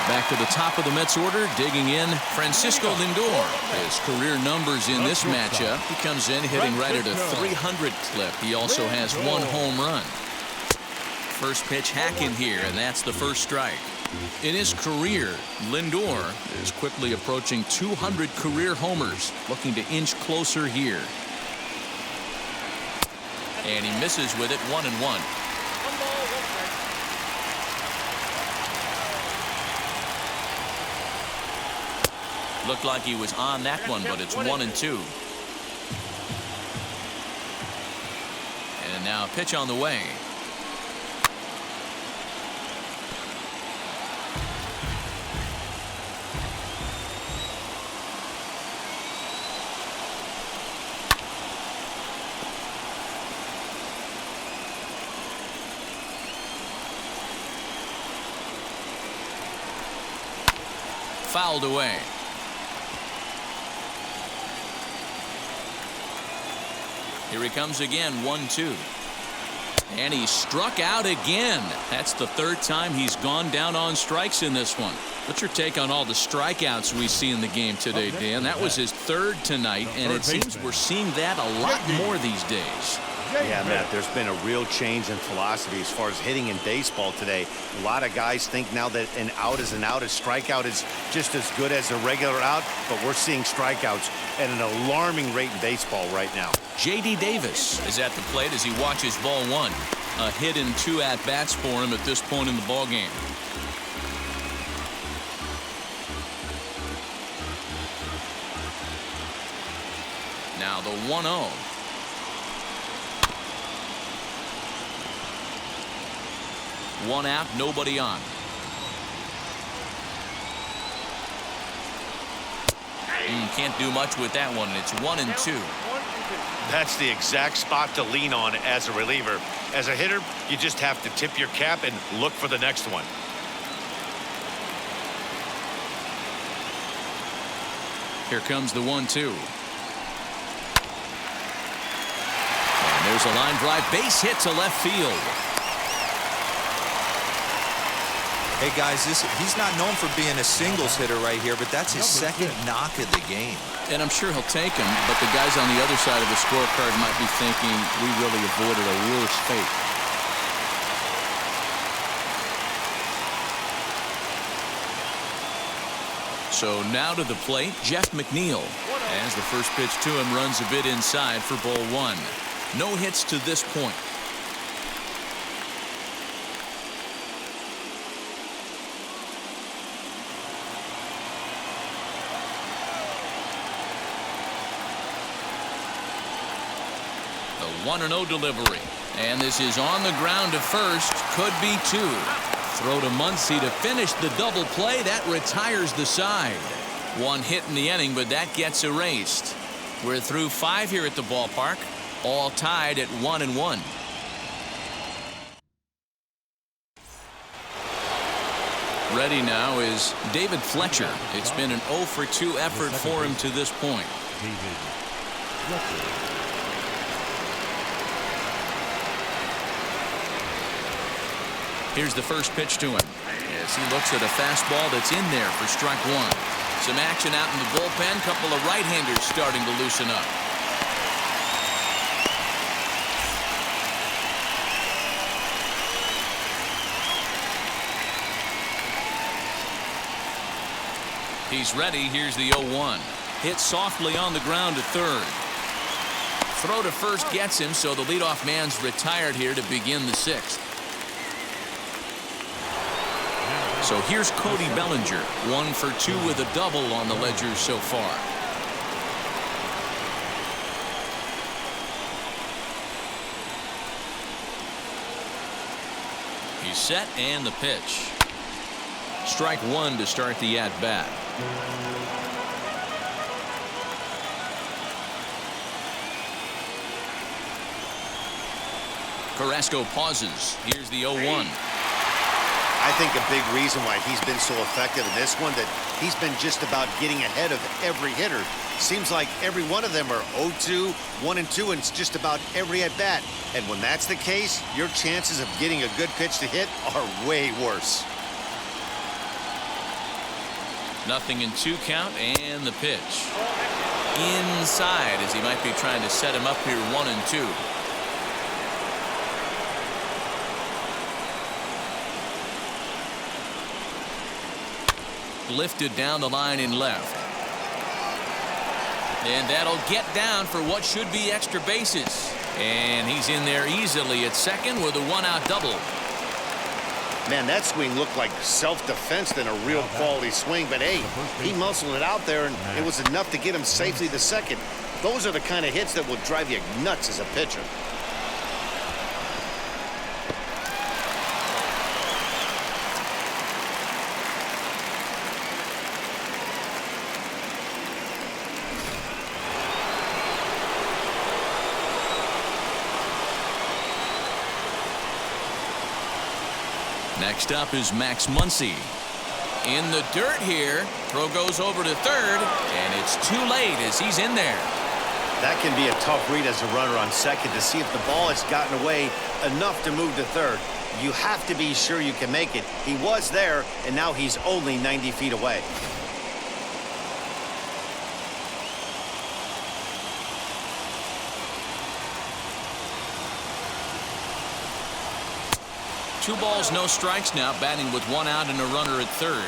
Back to the top of the Mets order, digging in, Francisco Lindor. His career numbers in this matchup. He comes in hitting right at a 300 clip. He also has 1 home run. First pitch hack in here, and that's the first strike. In his career, Lindor is quickly approaching 200 career homers, looking to inch closer here. And he misses with it, 1 and 1. Looked like he was on that one, but it's 1 and 2. And now a pitch on the way. Fouled away. Here he comes again, 1-2. And he struck out again. That's the 3rd time he's gone down on strikes in this one. What's your take on all the strikeouts we see in the game today, Dan? That was his 3rd tonight, and it seems we're seeing that a lot more these days. Yeah, Matt, there's been a real change in philosophy as far as hitting in baseball today. A lot of guys think now that an out is an out. A strikeout is just as good as a regular out, but we're seeing strikeouts at an alarming rate in baseball right now. J.D. Davis is at the plate as he watches ball 1. A hit and 2 at-bats for him at this point in the ballgame. Now the 1-0. One out, nobody on. Can't do much with that one, and it's 1 and 2. That's the exact spot to lean on as a reliever. As a hitter, you just have to tip your cap and look for the next one. Here comes the 1-2. And there's a line drive, base hit to left field. Hey guys, he's not known for being a singles hitter right here, but that's his 2nd knock of the game. And I'm sure he'll take him, but the guys on the other side of the scorecard might be thinking we really avoided a worse fate. So now to the plate, Jeff McNeil. As the first pitch to him runs a bit inside for ball one. No hits to this point. The 1-0 delivery. And this is on the ground to first. Could be two. Throw to Muncy to finish the double play. That retires the side. One hit in the inning, but that gets erased. We're through 5 here at the ballpark, all tied at 1-1. Ready now is David Fletcher. It's been an 0 for 2 effort for him to this point. David Fletcher. Here's the first pitch to him as he looks at a fastball that's in there for strike one. Some action out in the bullpen. Couple of right-handers starting to loosen up. He's ready. Here's the 0-1. Hit softly on the ground to third. Throw to first gets him, so the leadoff man's retired here to begin the 6th. So here's Cody Bellinger, 1 for 2 with a double on the ledger so far. He's set and the pitch. Strike one to start the at-bat. Carrasco pauses. Here's the 0-1. I think a big reason why he's been so effective in this one, that he's been just about getting ahead of every hitter. Seems like every one of them are 0-2, 1-2, and it's just about every at-bat. And when that's the case, your chances of getting a good pitch to hit are way worse. Nothing in 2 count, and the pitch. Inside, as he might be trying to set him up here 1-2. Lifted down the line in left. And that'll get down for what should be extra bases. And he's in there easily at second with a 1-out double. Man, that swing looked like self-defense than a real quality swing. But, hey, he muscled it out there, and it was enough to get him safely to second. Those are the kind of hits that will drive you nuts as a pitcher. Next up is Max Muncy. In the dirt here. Throw goes over to third, and it's too late as he's in there. That can be a tough read as a runner on second to see if the ball has gotten away enough to move to third. You have to be sure you can make it. He was there, and now he's only 90 feet away. Two balls, no strikes now, batting with 1 out and a runner at third.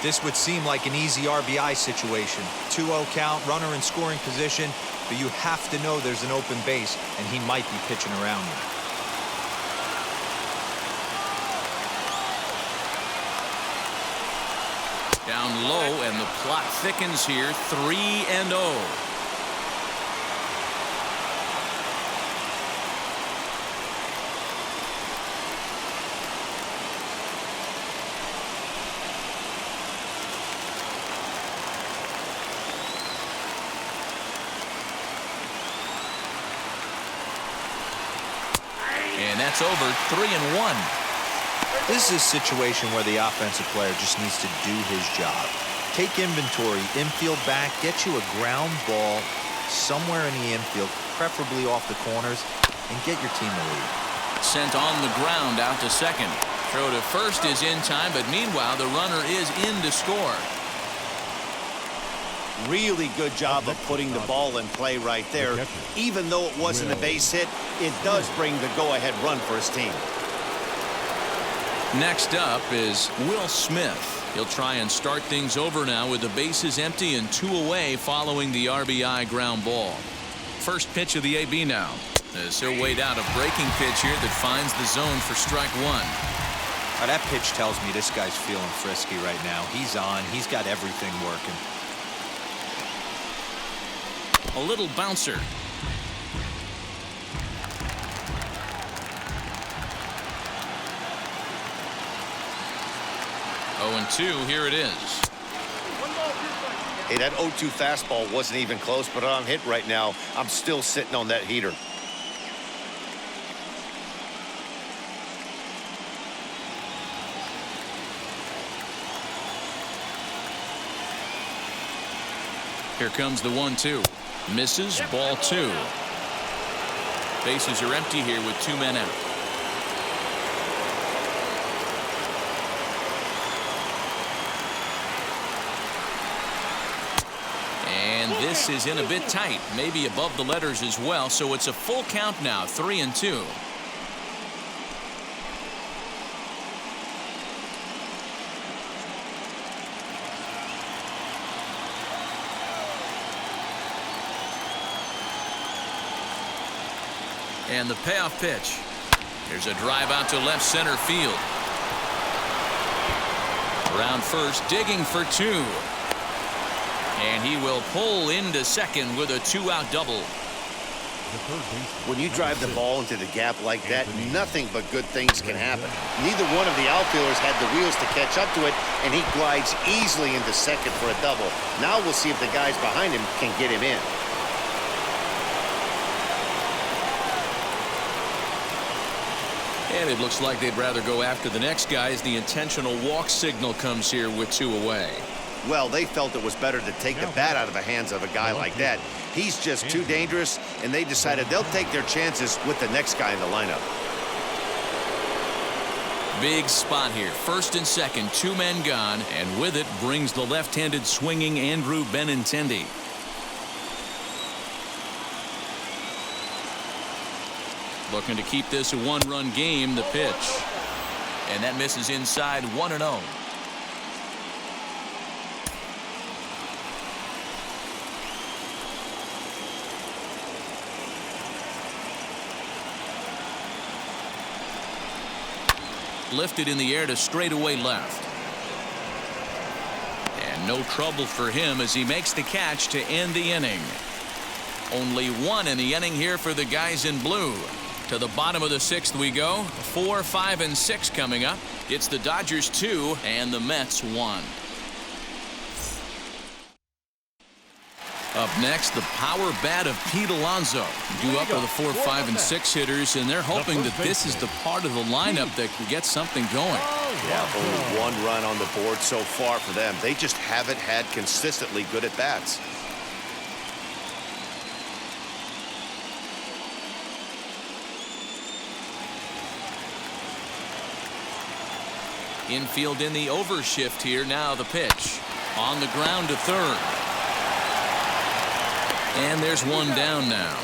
This would seem like an easy RBI situation. 2-0 count, runner in scoring position, but you have to know there's an open base, and he might be pitching around you. Down low, and the plot thickens here, 3-0. And that's over, 3-1. This is a situation where the offensive player just needs to do his job. Take inventory, infield back, get you a ground ball somewhere in the infield, preferably off the corners, and get your team the lead. Sent on the ground out to second. Throw to first is in time, but meanwhile the runner is in to score. Really good job of putting the ball in play right there. Even though it wasn't a base hit, it does bring the go-ahead run for his team. Next up is Will Smith. He'll try and start things over now with the bases empty and 2 away following the RBI ground ball. First pitch of the AB now. As he'll wait out a breaking pitch here that finds the zone for strike one. That pitch tells me this guy's feeling frisky right now. He's on. He's got everything working. A little bouncer. Oh, and 2, here it is. Hey, that 0-2 fastball wasn't even close, but on hit right now, I'm still sitting on that heater. Here comes the 1-2. Misses, ball 2. Bases are empty here with 2 men out. And this is in a bit tight, maybe above the letters as well, so it's a full count now, 3-2. And the payoff pitch. There's a drive out to left center field. Around first, digging for 2. And he will pull into second with a 2-out double. When you drive the ball into the gap like that, nothing but good things can happen. Neither one of the outfielders had the wheels to catch up to it, and he glides easily into second for a double. Now we'll see if the guys behind him can get him in. And it looks like they'd rather go after the next guy as the intentional walk signal comes here with 2 away. Well, they felt it was better to take the bat out of the hands of a guy like that. He's just too dangerous, and they decided they'll take their chances with the next guy in the lineup. Big spot here. First and second, 2 men gone, and with it brings the left-handed swinging Andrew Benintendi. Looking to keep this a 1-run game, the pitch. And that misses inside, 1-0. Lifted in the air to straightaway left. And no trouble for him as he makes the catch to end the inning. Only 1 in the inning here for the guys in blue. To the bottom of the 6th we go. 4, 5, and 6 coming up. It's the Dodgers 2 and the Mets 1. Up next, the power bat of Pete Alonso. Due up are the 4, 5, and 6 hitters, and they're hoping that this is the part of the lineup that can get something going. Yeah, only 1 run on the board so far for them. They just haven't had consistently good at bats. Infield in the overshift here. Now the pitch. On the ground to third. And there's 1 down now.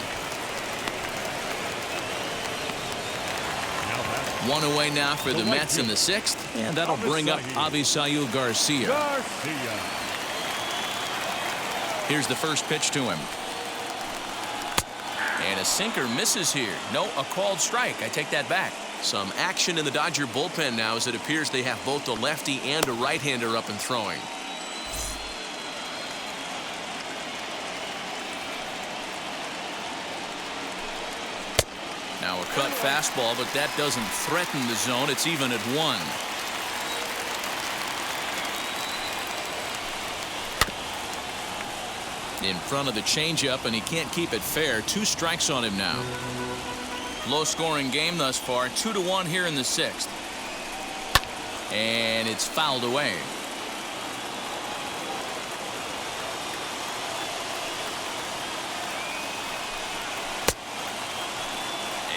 1 away now for the Mets in the 6th. And that'll bring up Avisail Garcia. Here's the first pitch to him. And a sinker misses here. No, a called strike. I take that back. Some action in the Dodger bullpen now as it appears they have both a lefty and a right-hander up and throwing. Now a cut fastball, but that doesn't threaten the zone. It's even at 1. In front of the changeup, and he can't keep it fair. 2 strikes on him now. Low-scoring game thus far. 2-1 here in the 6th. And it's fouled away.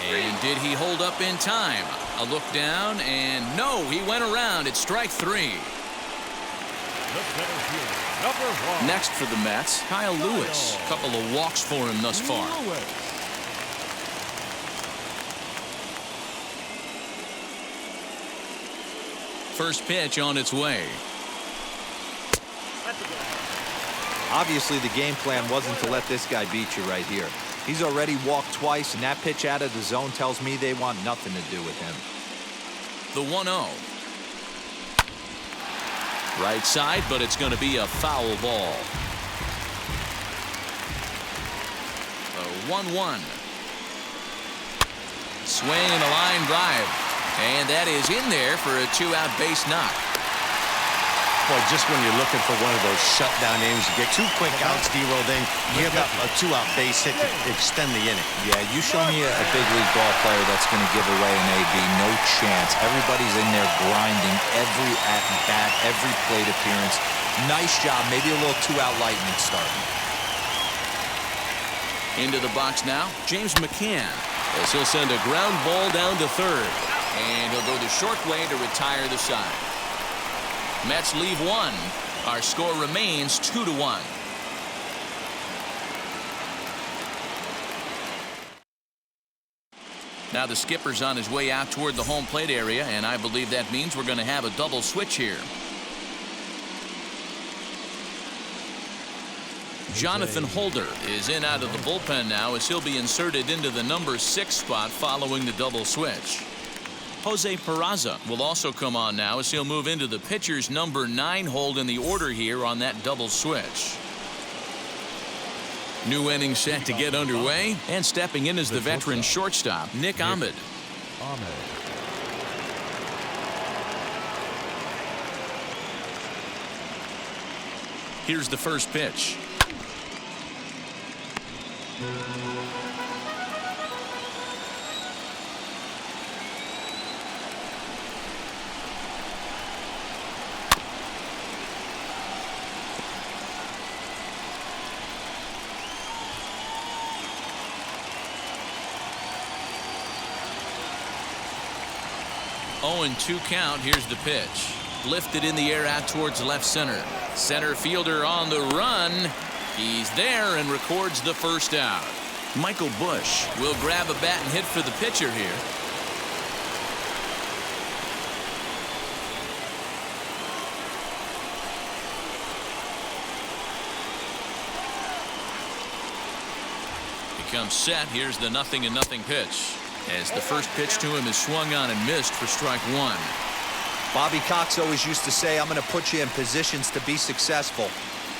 And did he hold up in time? A look down, and no, he went around. It's strike 3. The center fielder, number 1. Next for the Mets, Kyle Lewis. A couple of walks for him thus far. Lewis. First pitch on its way. That's a good one. Obviously, the game plan wasn't to let this guy beat you right here. He's already walked twice, and that pitch out of the zone tells me they want nothing to do with him. The 1-0. Right side, but it's going to be a foul ball. A 1-1. Swing and a line drive. And that is in there for a 2-out base knock. Boy, just when you're looking for one of those shutdown innings, you get 2 quick outs, D-Roll, then give up a 2-out base hit to extend the inning. Yeah, you show me a big league ball player that's going to give away an AB. No chance. Everybody's in there grinding every at-bat, every plate appearance. Nice job. Maybe a little 2-out lightning starting. Into the box now, James McCann, as he'll send a ground ball down to third. And he'll go the short way to retire the side. Mets leave 1. Our score remains 2-1. Now the skipper's on his way out toward the home plate area, and I believe that means we're going to have a double switch here. Jonathan Holder is in out of the bullpen now as he'll be inserted into the number 6 spot following the double switch. Jose Peraza will also come on now as he'll move into the pitcher's number 9 hold in the order here on that double switch. New inning set to get underway, and stepping in is the veteran shortstop, Nick Ahmed. Here's the first pitch. Oh, 0-2 count. Here's the pitch. Lifted in the air out towards left center. Center fielder on the run. He's there and records the first out. Michael Bush will grab a bat and hit for the pitcher here. Becomes set. Here's the 0-0 pitch. As the first pitch to him is swung on and missed for strike 1. Bobby Cox always used to say, I'm going to put you in positions to be successful.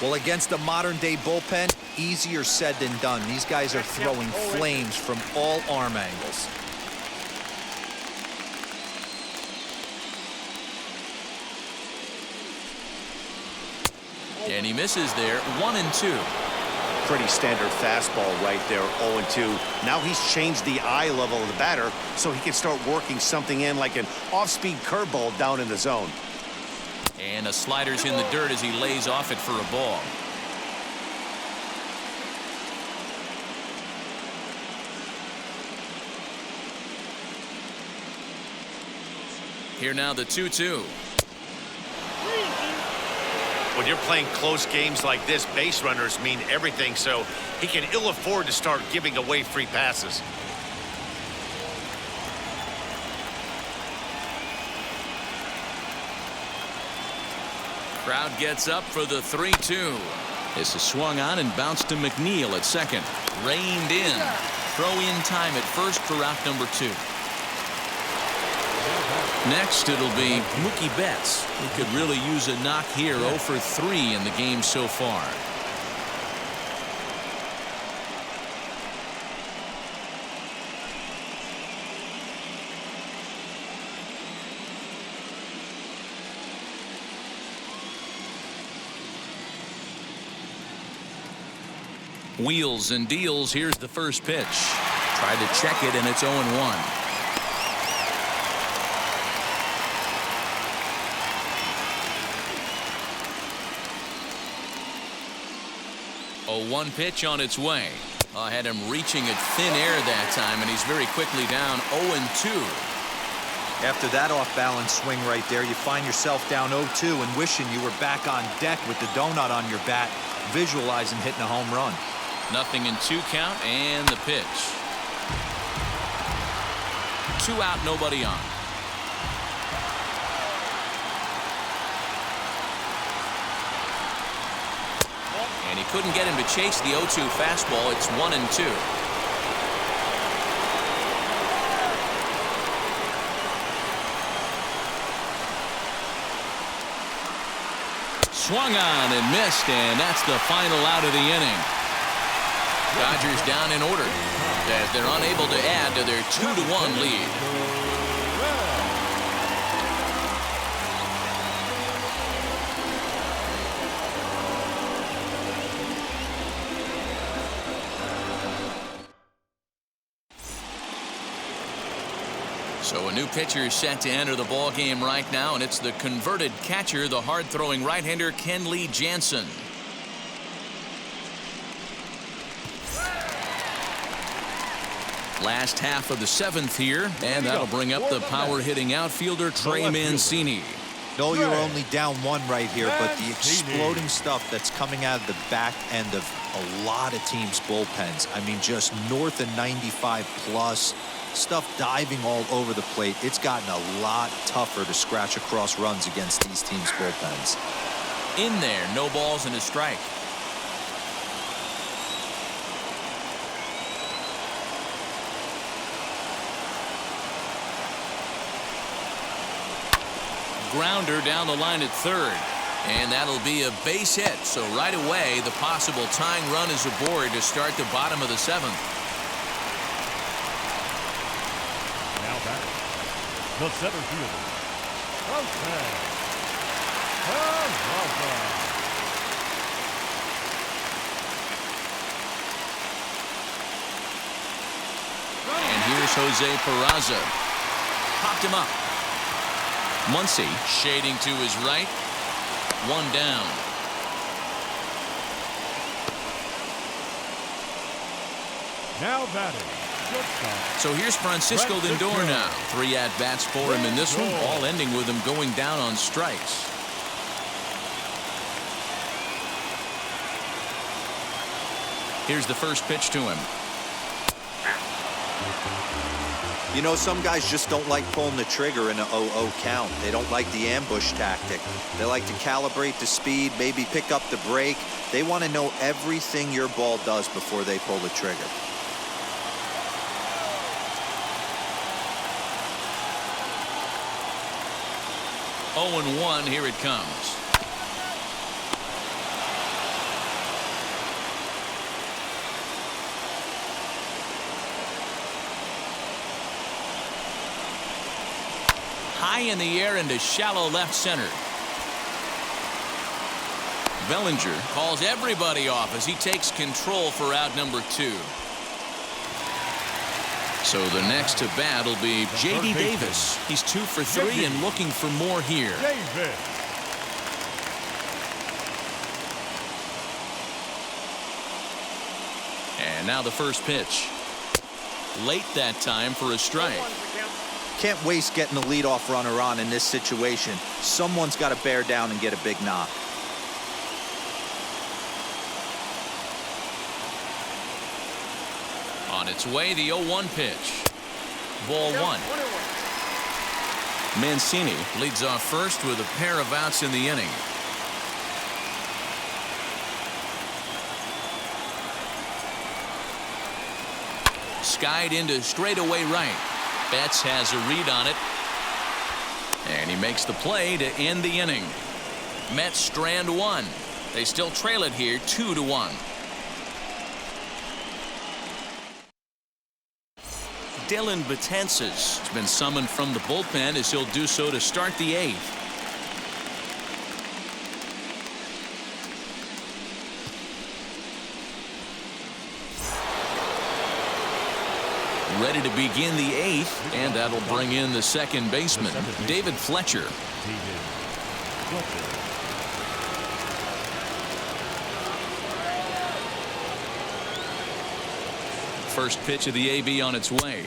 Well, against a modern-day bullpen, easier said than done. These guys are throwing flames from all arm angles. And he misses there. 1-2. Pretty standard fastball right there, 0-2. Now he's changed the eye level of the batter so he can start working something in like an off-speed curveball down in the zone. And a slider's in the dirt as he lays off it for a ball. Here now the 2-2. When you're playing close games like this, base runners mean everything, so he can ill afford to start giving away free passes. Crowd gets up for the 3-2. This is swung on and bounced to McNeil at second. Reined in. Throw in time at first for out number 2. Next, it'll be Mookie Betts. He could really use a knock here. 0 for 3 in the game so far. Wheels and deals. Here's the first pitch. Tried to check it, and it's 0-1. A 1 pitch on its way. I had him reaching at thin air that time, and he's very quickly down. 0-2. After that off-balance swing right there, you find yourself down 0-2 and wishing you were back on deck with the donut on your bat, visualizing hitting a home run. 0-2 count and the pitch. 2 out, nobody on. And he couldn't get him to chase the 0-2 fastball. It's 1-2. Swung on and missed, and that's the final out of the inning. Dodgers down in order as they're unable to add to their 2-1 lead. So a new pitcher is set to enter the ball game right now, and it's the converted catcher, the hard-throwing right-hander Kenley Jansen. Last half of the 7th here, and that'll bring up the power-hitting outfielder Trey Mancini. No, you're only down 1 right here, but the exploding stuff that's coming out of the back end of a lot of teams' bullpens. I mean, just north of 95 plus. Stuff diving all over the plate. It's gotten a lot tougher to scratch across runs against these teams' bullpens. In there, no balls and a strike. Grounder down the line at third, and that'll be a base hit. So right away, the possible tying run is aboard to start the bottom of the 7th. The center fielder, Jose Peraza. And here's Jose Peraza. Popped him up. Muncy shading to his right. 1 down. Now batting. So here's Francisco Lindor now. 3 at-bats for him in this one, all ending with him going down on strikes. Here's the first pitch to him. You know, some guys just don't like pulling the trigger in a 0-0 count. They don't like the ambush tactic. They like to calibrate the speed, maybe pick up the brake. They want to know everything your ball does before they pull the trigger. Oh, 0-1, here it comes. High in the air into shallow left center. Bellinger calls everybody off as he takes control for out number 2. So the next to bat will be J.D. Davis. He's 2 for 3 and looking for more here. And now the first pitch. Late that time for a strike. Can't waste getting the leadoff runner on in this situation. Someone's got to bear down and get a big knock. On its way, the 0-1 pitch. Ball 1. Mancini leads off first with a pair of outs in the inning. Skied into straightaway right. Betts has a read on it. And he makes the play to end the inning. Mets strand 1. They still trail it here 2-1. Dylan Betances has been summoned from the bullpen as he'll do so to start the 8th. Ready to begin the 8th, and that'll bring in the second baseman, David Fletcher. First pitch of the AB on its way.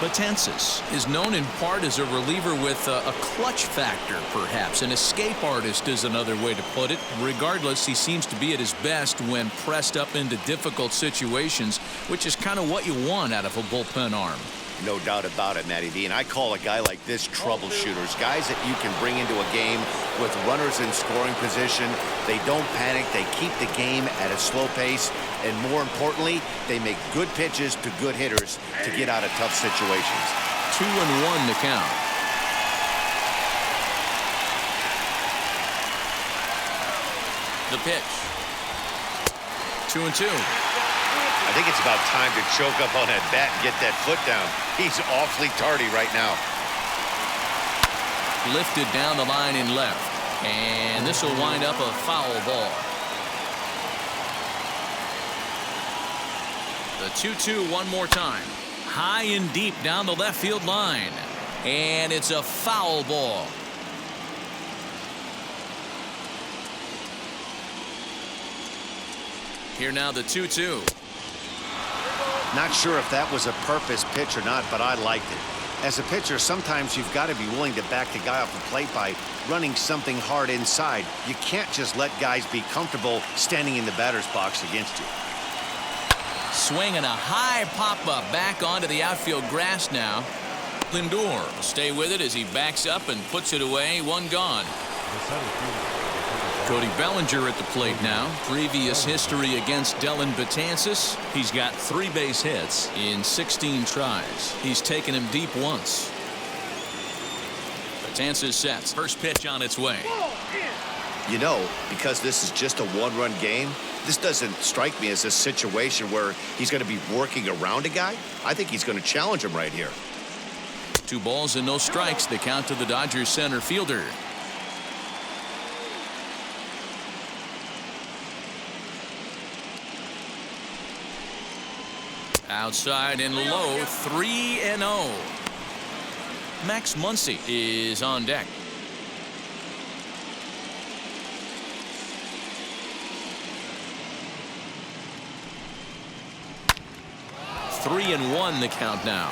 Betances is known in part as a reliever with a clutch factor, perhaps. An escape artist is another way to put it. Regardless, he seems to be at his best when pressed up into difficult situations, which is kind of what you want out of a bullpen arm. No doubt about it, Matty V. And I call a guy like this troubleshooters, guys that you can bring into a game with runners in scoring position. They don't panic. They keep the game at a slow pace. And more importantly, they make good pitches to good hitters to get out of tough situations. 2-1 the count. The pitch. 2-2. I think it's about time to choke up on that bat and get that foot down. He's awfully tardy right now. Lifted down the line in left. And this will wind up a foul ball. The 2-2 one more time. High and deep down the left field line. And it's a foul ball. Here now the 2-2. Not sure if that was a purpose pitch or not, but I liked it. As a pitcher, sometimes you've got to be willing to back the guy off the plate by running something hard inside. You can't just let guys be comfortable standing in the batter's box against you. Swinging a high pop-up back onto the outfield grass now. Lindor will stay with it as he backs up and puts it away. One gone. Cody Bellinger at the plate now. Previous history against Dellin Betances. He's got 3 base hits in 16 tries. He's taken him deep once. Betances sets. First pitch on its way. You know, because this is just a one-run game, this doesn't strike me as a situation where he's going to be working around a guy. I think he's going to challenge him right here. 2 balls and no strikes. The count to the Dodgers center fielder. Outside and low, 3-0. Max Muncy is on deck. Three and 1 the count now.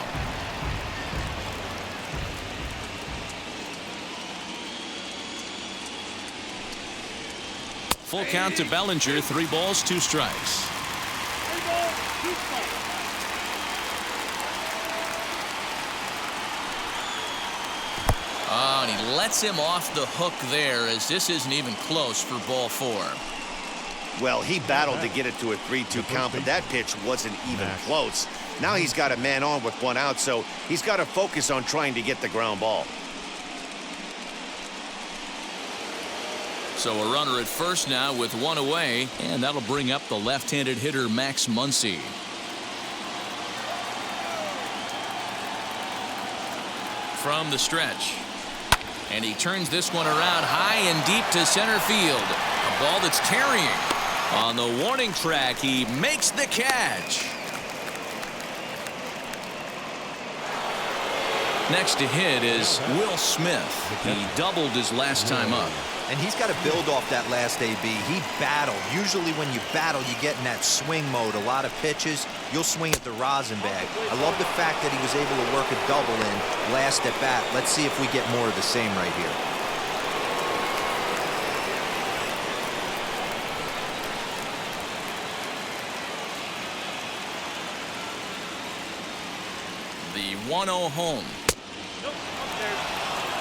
Full count to Bellinger. 3 balls, 2 strikes. Oh, and he lets him off the hook there, as this isn't even close for ball 4. Well, he battled to get it to a 3-2 count, but that pitch wasn't even close. Now he's got a man on with 1 out, so he's got to focus on trying to get the ground ball. So a runner at first now with 1 away, and that'll bring up the left-handed hitter Max Muncy. From the stretch. And he turns this one around high and deep to center field. A ball that's carrying. On the warning track, he makes the catch. Next to hit is Will Smith. He doubled his last time up. And he's got to build off that last AB. He battled. Usually when you battle, you get in that swing mode. A lot of pitches, you'll swing at the rosin bag. I love the fact that he was able to work a double in last at bat. Let's see if we get more of the same right here. The 1-0 home.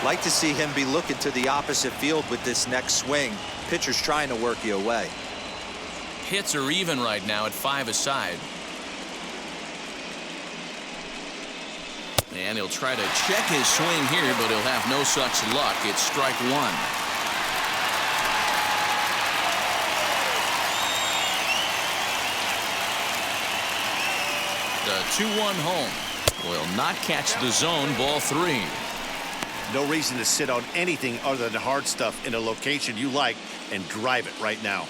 Like to see him be looking to the opposite field with this next swing. Pitcher's trying to work you away. Hits are even right now at 5 aside. And he'll try to check his swing here, but he'll have no such luck. It's strike 1. The 2-1 home will not catch the zone. Ball 3. No reason to sit on anything other than hard stuff in a location you like and drive it right now.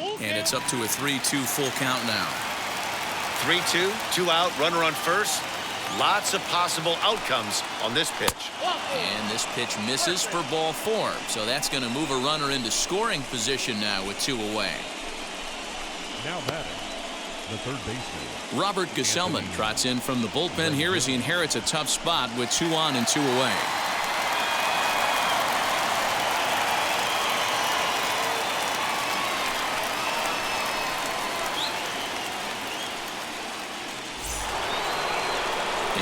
And it's up to a 3-2 full count now. 3-2, 2 out, runner on first. Lots of possible outcomes on this pitch. And this pitch misses for ball 4. So that's going to move a runner into scoring position now with 2 away. Now batting, the third baseman. Robert Gesellman trots in from the bullpen here as he inherits a tough spot with 2 on and 2 away.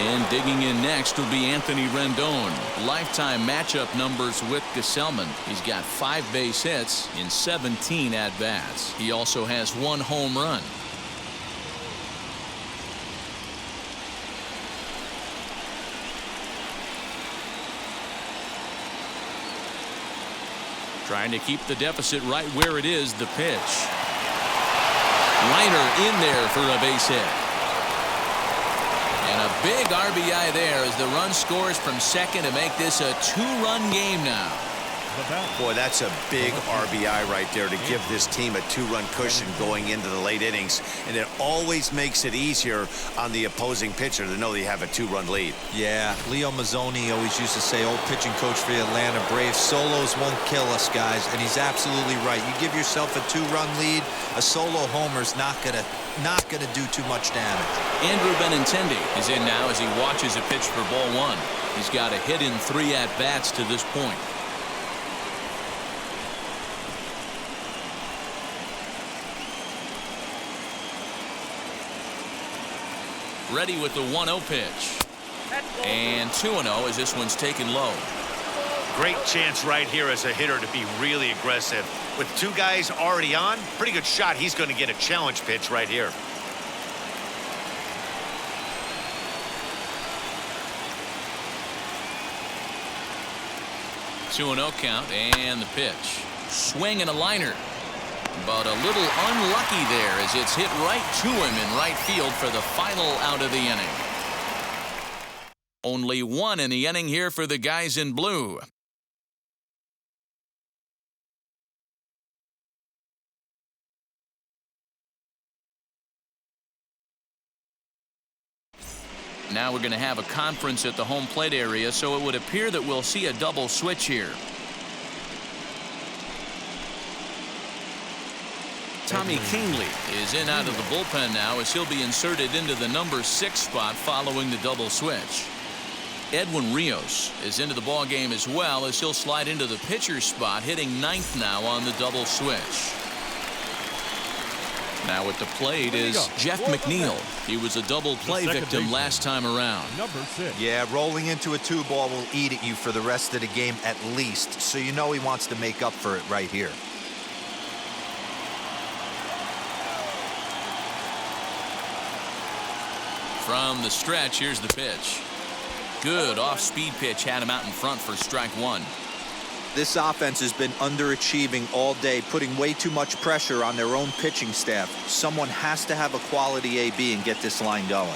And digging in next will be Anthony Rendon. Lifetime matchup numbers with Gesellman. He's got 5 base hits in 17 at-bats. He also has 1 home run. Trying to keep the deficit right where it is. The pitch. Liner in there for a base hit. And a big RBI there as the run scores from second to make this a 2-run game now. Boy, that's a big RBI right there to give this team a 2-run cushion going into the late innings. And it always makes it easier on the opposing pitcher to know they have a 2-run lead. Yeah, Leo Mazzoni always used to say, old pitching coach for the Atlanta Braves, solos won't kill us, guys. And he's absolutely right. You give yourself a 2-run lead, a solo homer's not gonna do too much damage. Andrew Benintendi is in now as he watches a pitch for ball 1. He's got a hit in 3 at-bats to this point. Ready with the 1-0 pitch. And 2-0 as this one's taken low. Great chance right here as a hitter to be really aggressive. With 2 guys already on, pretty good shot. He's going to get a challenge pitch right here. Two 2-0 count and the pitch. Swing and a liner. But a little unlucky there as it's hit right to him in right field for the final out of the inning. Only 1 in the inning here for the guys in blue. Now we're going to have a conference at the home plate area, so it would appear that we'll see a double switch here. Tommy Kingley is in out of the bullpen now as he'll be inserted into the number 6 spot following the double switch. Edwin Rios is into the ball game as well as he'll slide into the pitcher's spot, hitting 9th now on the double switch. Now at the plate is Jeff McNeil. He was a double play victim last time around. Number 6. Yeah, rolling into a 2-ball will eat at you for the rest of the game at least, so you know he wants to make up for it right here. From the stretch, here's the pitch. Good off-speed pitch had him out in front for strike 1. This offense has been underachieving all day, putting way too much pressure on their own pitching staff. Someone has to have a quality AB and get this line going.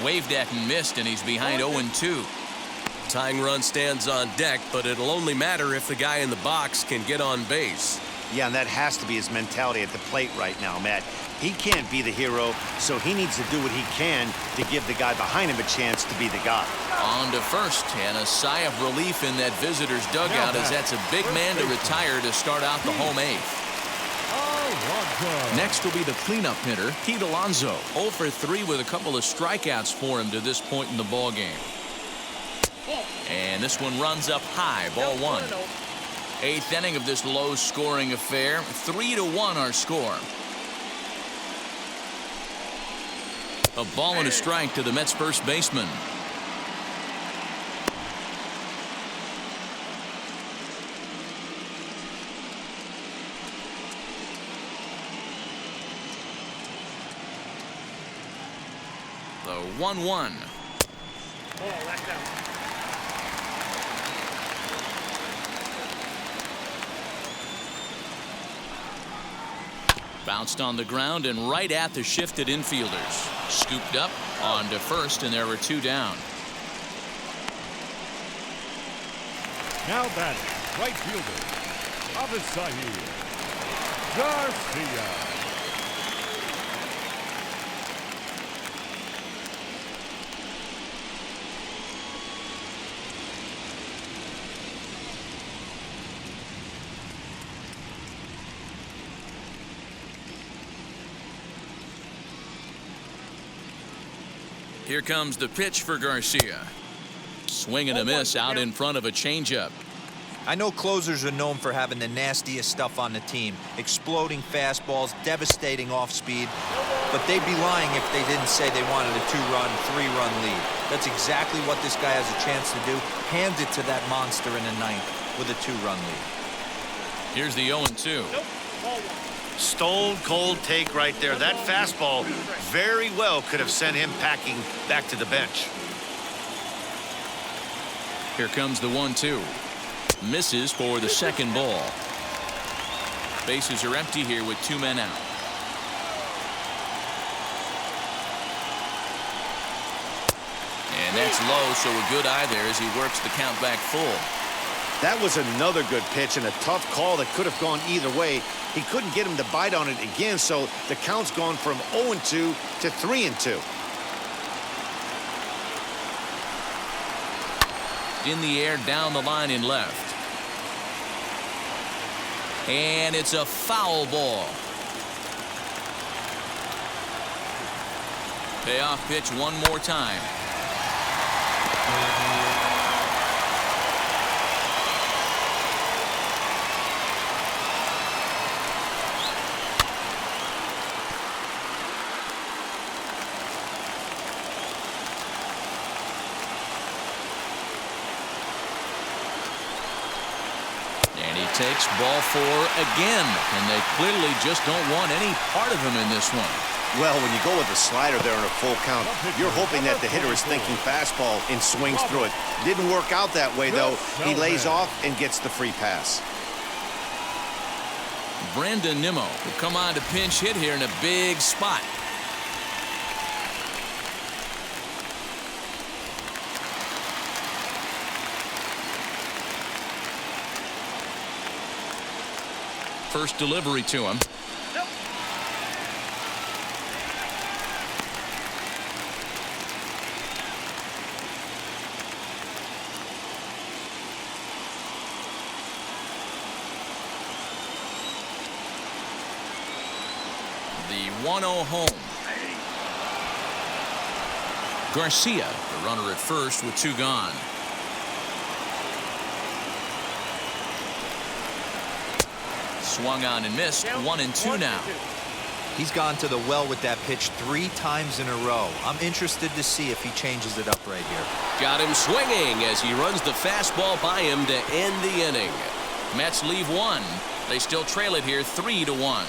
Waved at and missed, and he's behind 0-2. Tying run stands on deck, but it'll only matter if the guy in the box can get on base. Yeah, and that has to be his mentality at the plate right now, Matt. He can't be the hero, so he needs to do what he can to give the guy behind him a chance to be the guy. On to first, and a sigh of relief in that visitor's dugout as that's a big man to retire to start out the home 8th. Next will be the cleanup hitter, Pete Alonso. 0 for 3 with a couple of strikeouts for him to this point in the ball game. And this one runs up high, ball 1. 8th inning of this low-scoring affair. 3-1 our score. A ball and a strike to the Mets first baseman. The 1-1. Bounced on the ground and right at the shifted infielders. Scooped up on to first, and there were 2 down. Now batting, right fielder, Avisahi Garcia. Here comes the pitch for Garcia. Swing and a miss out in front of a changeup. I know closers are known for having the nastiest stuff on the team. Exploding fastballs, devastating off-speed. But they'd be lying if they didn't say they wanted a 2-run, 3-run lead. That's exactly what this guy has a chance to do. Hand it to that monster in the ninth with a 2-run lead. Here's the 0-2. Stone cold take right there. That fastball very well could have sent him packing back to the bench. Here comes the 1-2. Misses for the second ball. Bases are empty here with 2 men out. And that's low, so a good eye there as he works the count back full. That was another good pitch and a tough call that could have gone either way. He couldn't get him to bite on it again, so the count's gone from 0-2 to 3-2. In the air, down the line in left. And it's a foul ball. Payoff pitch one more time. And he takes ball 4 again, and they clearly just don't want any part of him in this one. Well, when you go with a slider there in a full count, you're hoping that the hitter is thinking fastball and swings through it. Didn't work out that way, though. He lays off and gets the free pass. Brandon Nimmo will come on to pinch hit here in a big spot. First delivery to him. The 1-0 home. Garcia, the runner at first with 2 gone. Swung on and missed. 1-2 now. He's gone to the well with that pitch 3 times in a row. I'm interested to see if he changes it up right here. Got him swinging as he runs the fastball by him to end the inning. Mets leave 1. They still trail it here 3-1.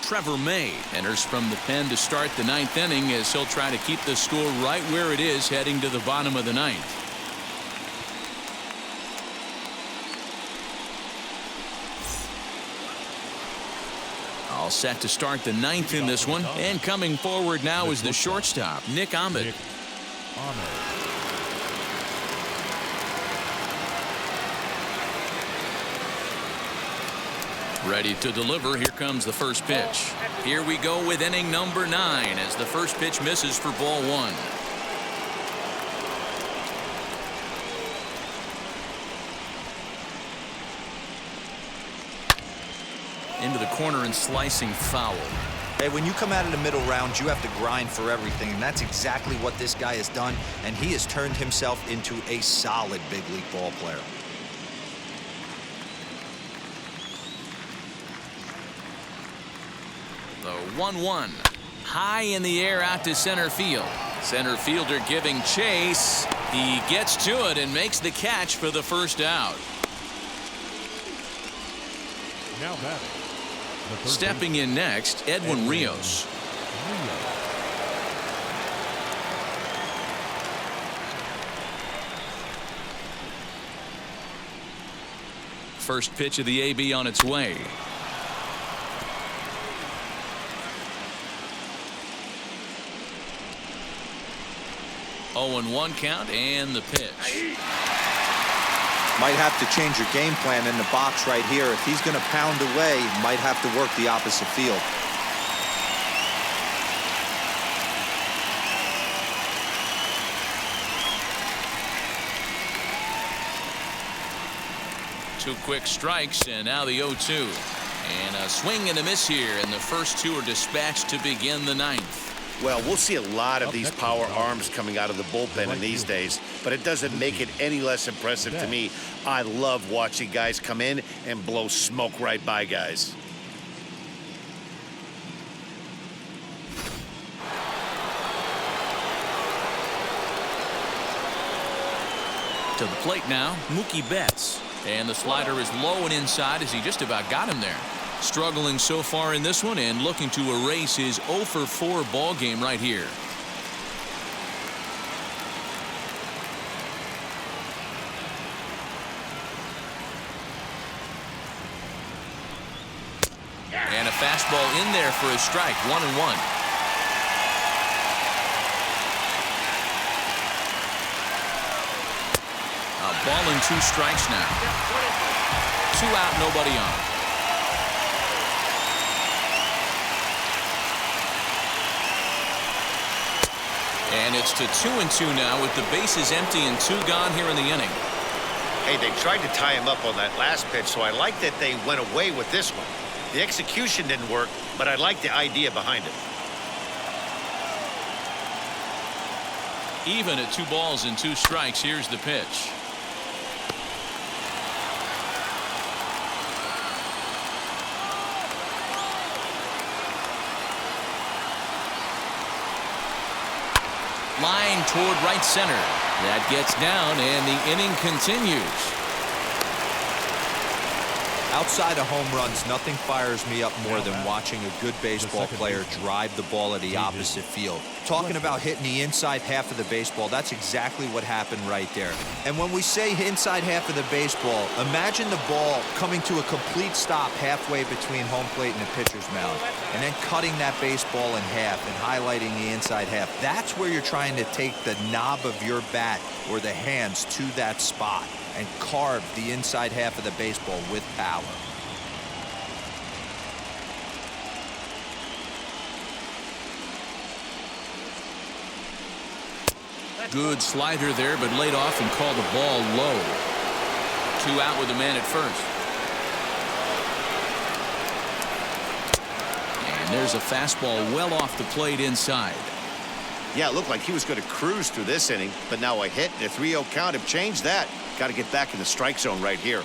Trevor May enters from the pen to start the 9th inning as he'll try to keep the score right where it is heading to the bottom of the 9th. All set to start the 9th in this one, and coming forward now is the shortstop, Nick Ahmed. Ready to deliver. Here comes the first pitch. Here we go with inning number 9 as the first pitch misses for ball 1. Into the corner and slicing foul. Hey, when you come out of the middle rounds, you have to grind for everything, and that's exactly what this guy has done, and he has turned himself into a solid big league ball player. The 1-1. High in the air out to center field. Center fielder giving chase. He gets to it and makes the catch for the first out. Now batting. Stepping in next, Edwin Rios. First pitch of the AB on its way. 0-1 count and the pitch. Might have to change your game plan in the box right here. If he's going to pound away, might have to work the opposite field. 2 quick strikes, and now the 0-2. And a swing and a miss here, and the first 2 are dispatched to begin the 9th. Well, we'll see a lot of these power arms coming out of the bullpen in these days, but it doesn't make it any less impressive to me. I love watching guys come in and blow smoke right by guys. To the plate now, Mookie Betts. And the slider is low and inside as he just about got him there. Struggling so far in this one and looking to erase his 0-for-4 ball game right here. And a fastball in there for a strike, 1-1. A ball and 2 strikes now. 2 out, nobody on. And it's to 2-2 now with the bases empty and 2 gone here in the inning. Hey, they tried to tie him up on that last pitch, so I like that they went away with this one. The execution didn't work, but I like the idea behind it. Even at 2 balls and 2 strikes, here's the pitch. Line toward right center. That gets down, and the inning continues. Outside of home runs, nothing fires me up more than watching a good baseball player drive the ball at the opposite field. Talking about hitting the inside half of the baseball, that's exactly what happened right there. And when we say inside half of the baseball, imagine the ball coming to a complete stop halfway between home plate and the pitcher's mound, and then cutting that baseball in half and highlighting the inside half. That's where you're trying to take the knob of your bat or the hands to that spot and carve the inside half of the baseball with power. Good slider there, but laid off and called the ball low. 2 out with a man at first. And there's a fastball well off the plate inside. Yeah, it looked like he was going to cruise through this inning, but now a hit and a 3-0 count have changed that. Got to get back in the strike zone right here.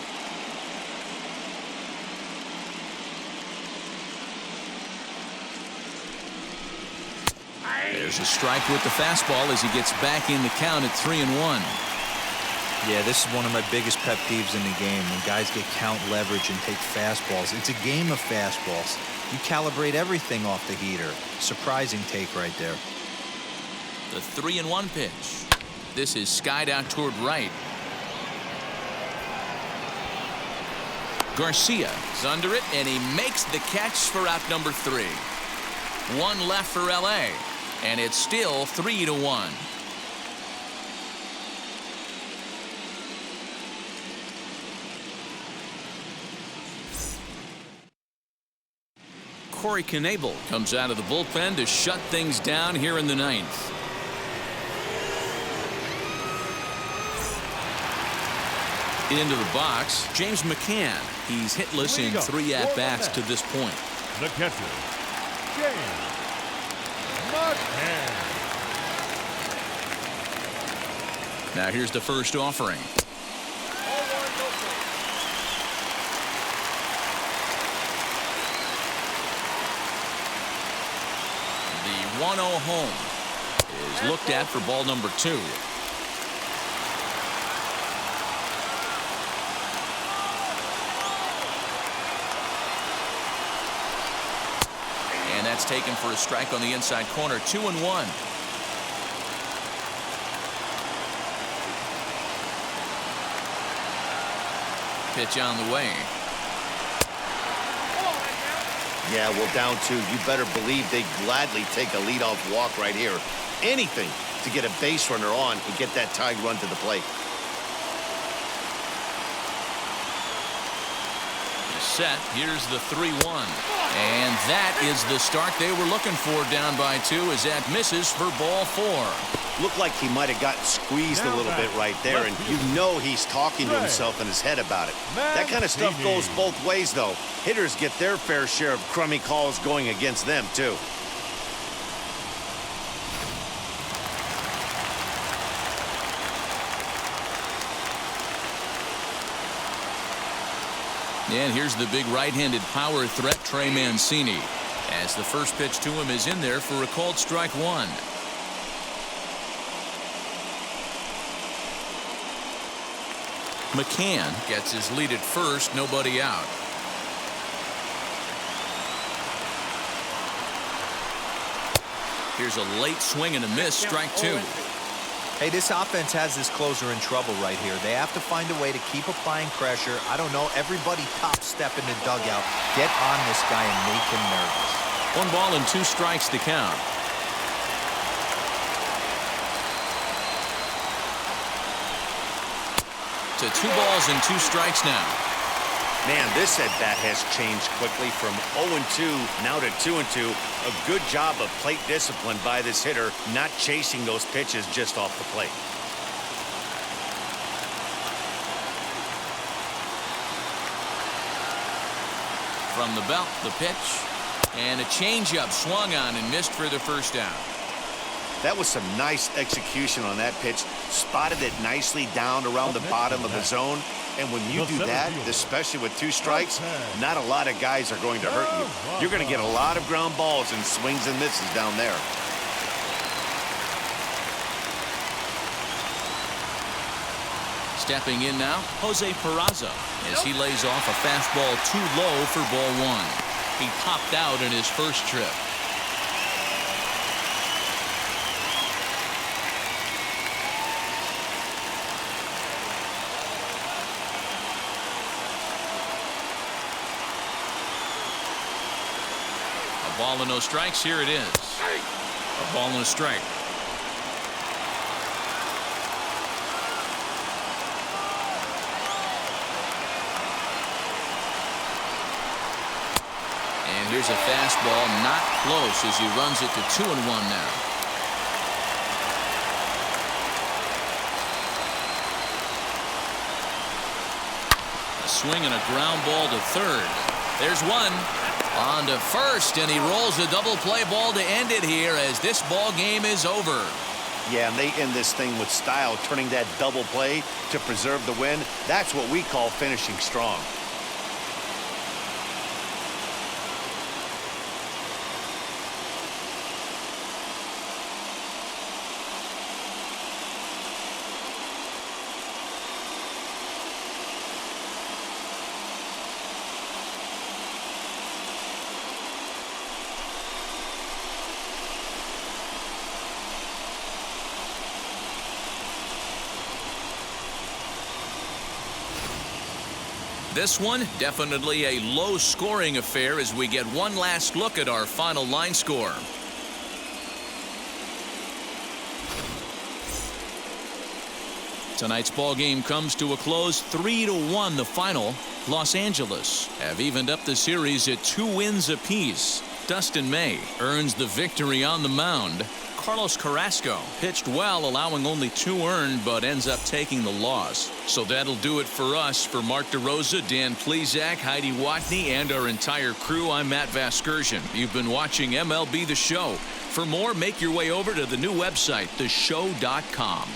There's a strike with the fastball as he gets back in the count at 3-1. Yeah, this is one of my biggest pet peeves in the game, when guys get count leverage and take fastballs. It's a game of fastballs. You calibrate everything off the heater. Surprising take right there. The 3-1 pitch. This is skied out toward right. Garcia is under it, and he makes the catch for out number 3. 1 left for LA, and it's still 3-1. Corey Knebel comes out of the bullpen to shut things down here in the 9th. Into the box, James McCann. He's hitless in 3 at-bats to this point. The catcher, James McCann. Now here's the first offering. The 1-0 home is looked at for ball number 2. And that's taken for a strike on the inside corner. 2-1. Pitch on the way. Yeah, well, down 2. You better believe they gladly take a leadoff walk right here. Anything to get a base runner on and get that tied run to the plate. set. Here's the 3-1. And that is the start they were looking for, down by 2, as that misses for ball 4. Looked like he might have gotten squeezed a little bit right there, and you know he's talking to himself in his head about it. That kind of stuff goes both ways, though. Hitters get their fair share of crummy calls going against them, too. And here's the big right-handed power threat, Trey Mancini, as the first pitch to him is in there for a called strike 1. McCann gets his lead at first, nobody out. Here's a late swing and a miss, strike 2. Hey, this offense has this closer in trouble right here. They have to find a way to keep applying pressure. I don't know, everybody top step in the dugout. Get on this guy and make him nervous. 1 ball and 2 strikes to count. To 2 balls and 2 strikes now. Man, this at-bat has changed quickly from 0-2 now to 2-2. A good job of plate discipline by this hitter, not chasing those pitches just off the plate. From the belt, the pitch, and a changeup swung on and missed for the first down. That was some nice execution on that pitch. Spotted it nicely down around the bottom of the zone. And when you do that, especially with 2 strikes, not a lot of guys are going to hurt you. You're going to get a lot of ground balls and swings and misses down there. Stepping in now, Jose Peraza, as he lays off a fastball too low for ball 1. He popped out in his first trip. A ball and no strikes. Here it is. A ball and a strike. And here's a fastball, not close, as he runs it to 2-1 now. A swing and a ground ball to third. There's one. On to first, and he rolls a double play ball to end it here as this ball game is over. Yeah, and they end this thing with style, turning that double play to preserve the win. That's what we call finishing strong. This one, definitely a low-scoring affair as we get one last look at our final line score. Tonight's ball game comes to a close, 3-1 the final. Los Angeles have evened up the series at 2 wins apiece. Dustin May earns the victory on the mound. Carlos Carrasco pitched well, allowing only 2 earned, but ends up taking the loss. So that'll do it for us. For Mark DeRosa, Dan Plesac, Heidi Watney, and our entire crew, I'm Matt Vasgersian. You've been watching MLB The Show. For more, make your way over to the new website, theshow.com.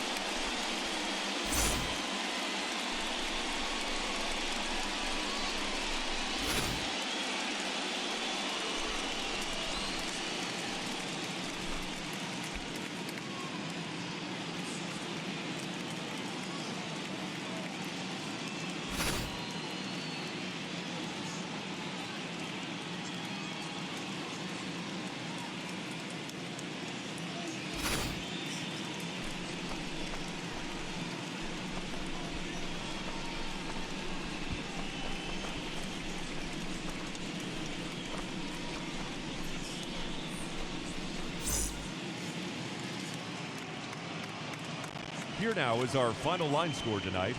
Here now is our final line score tonight.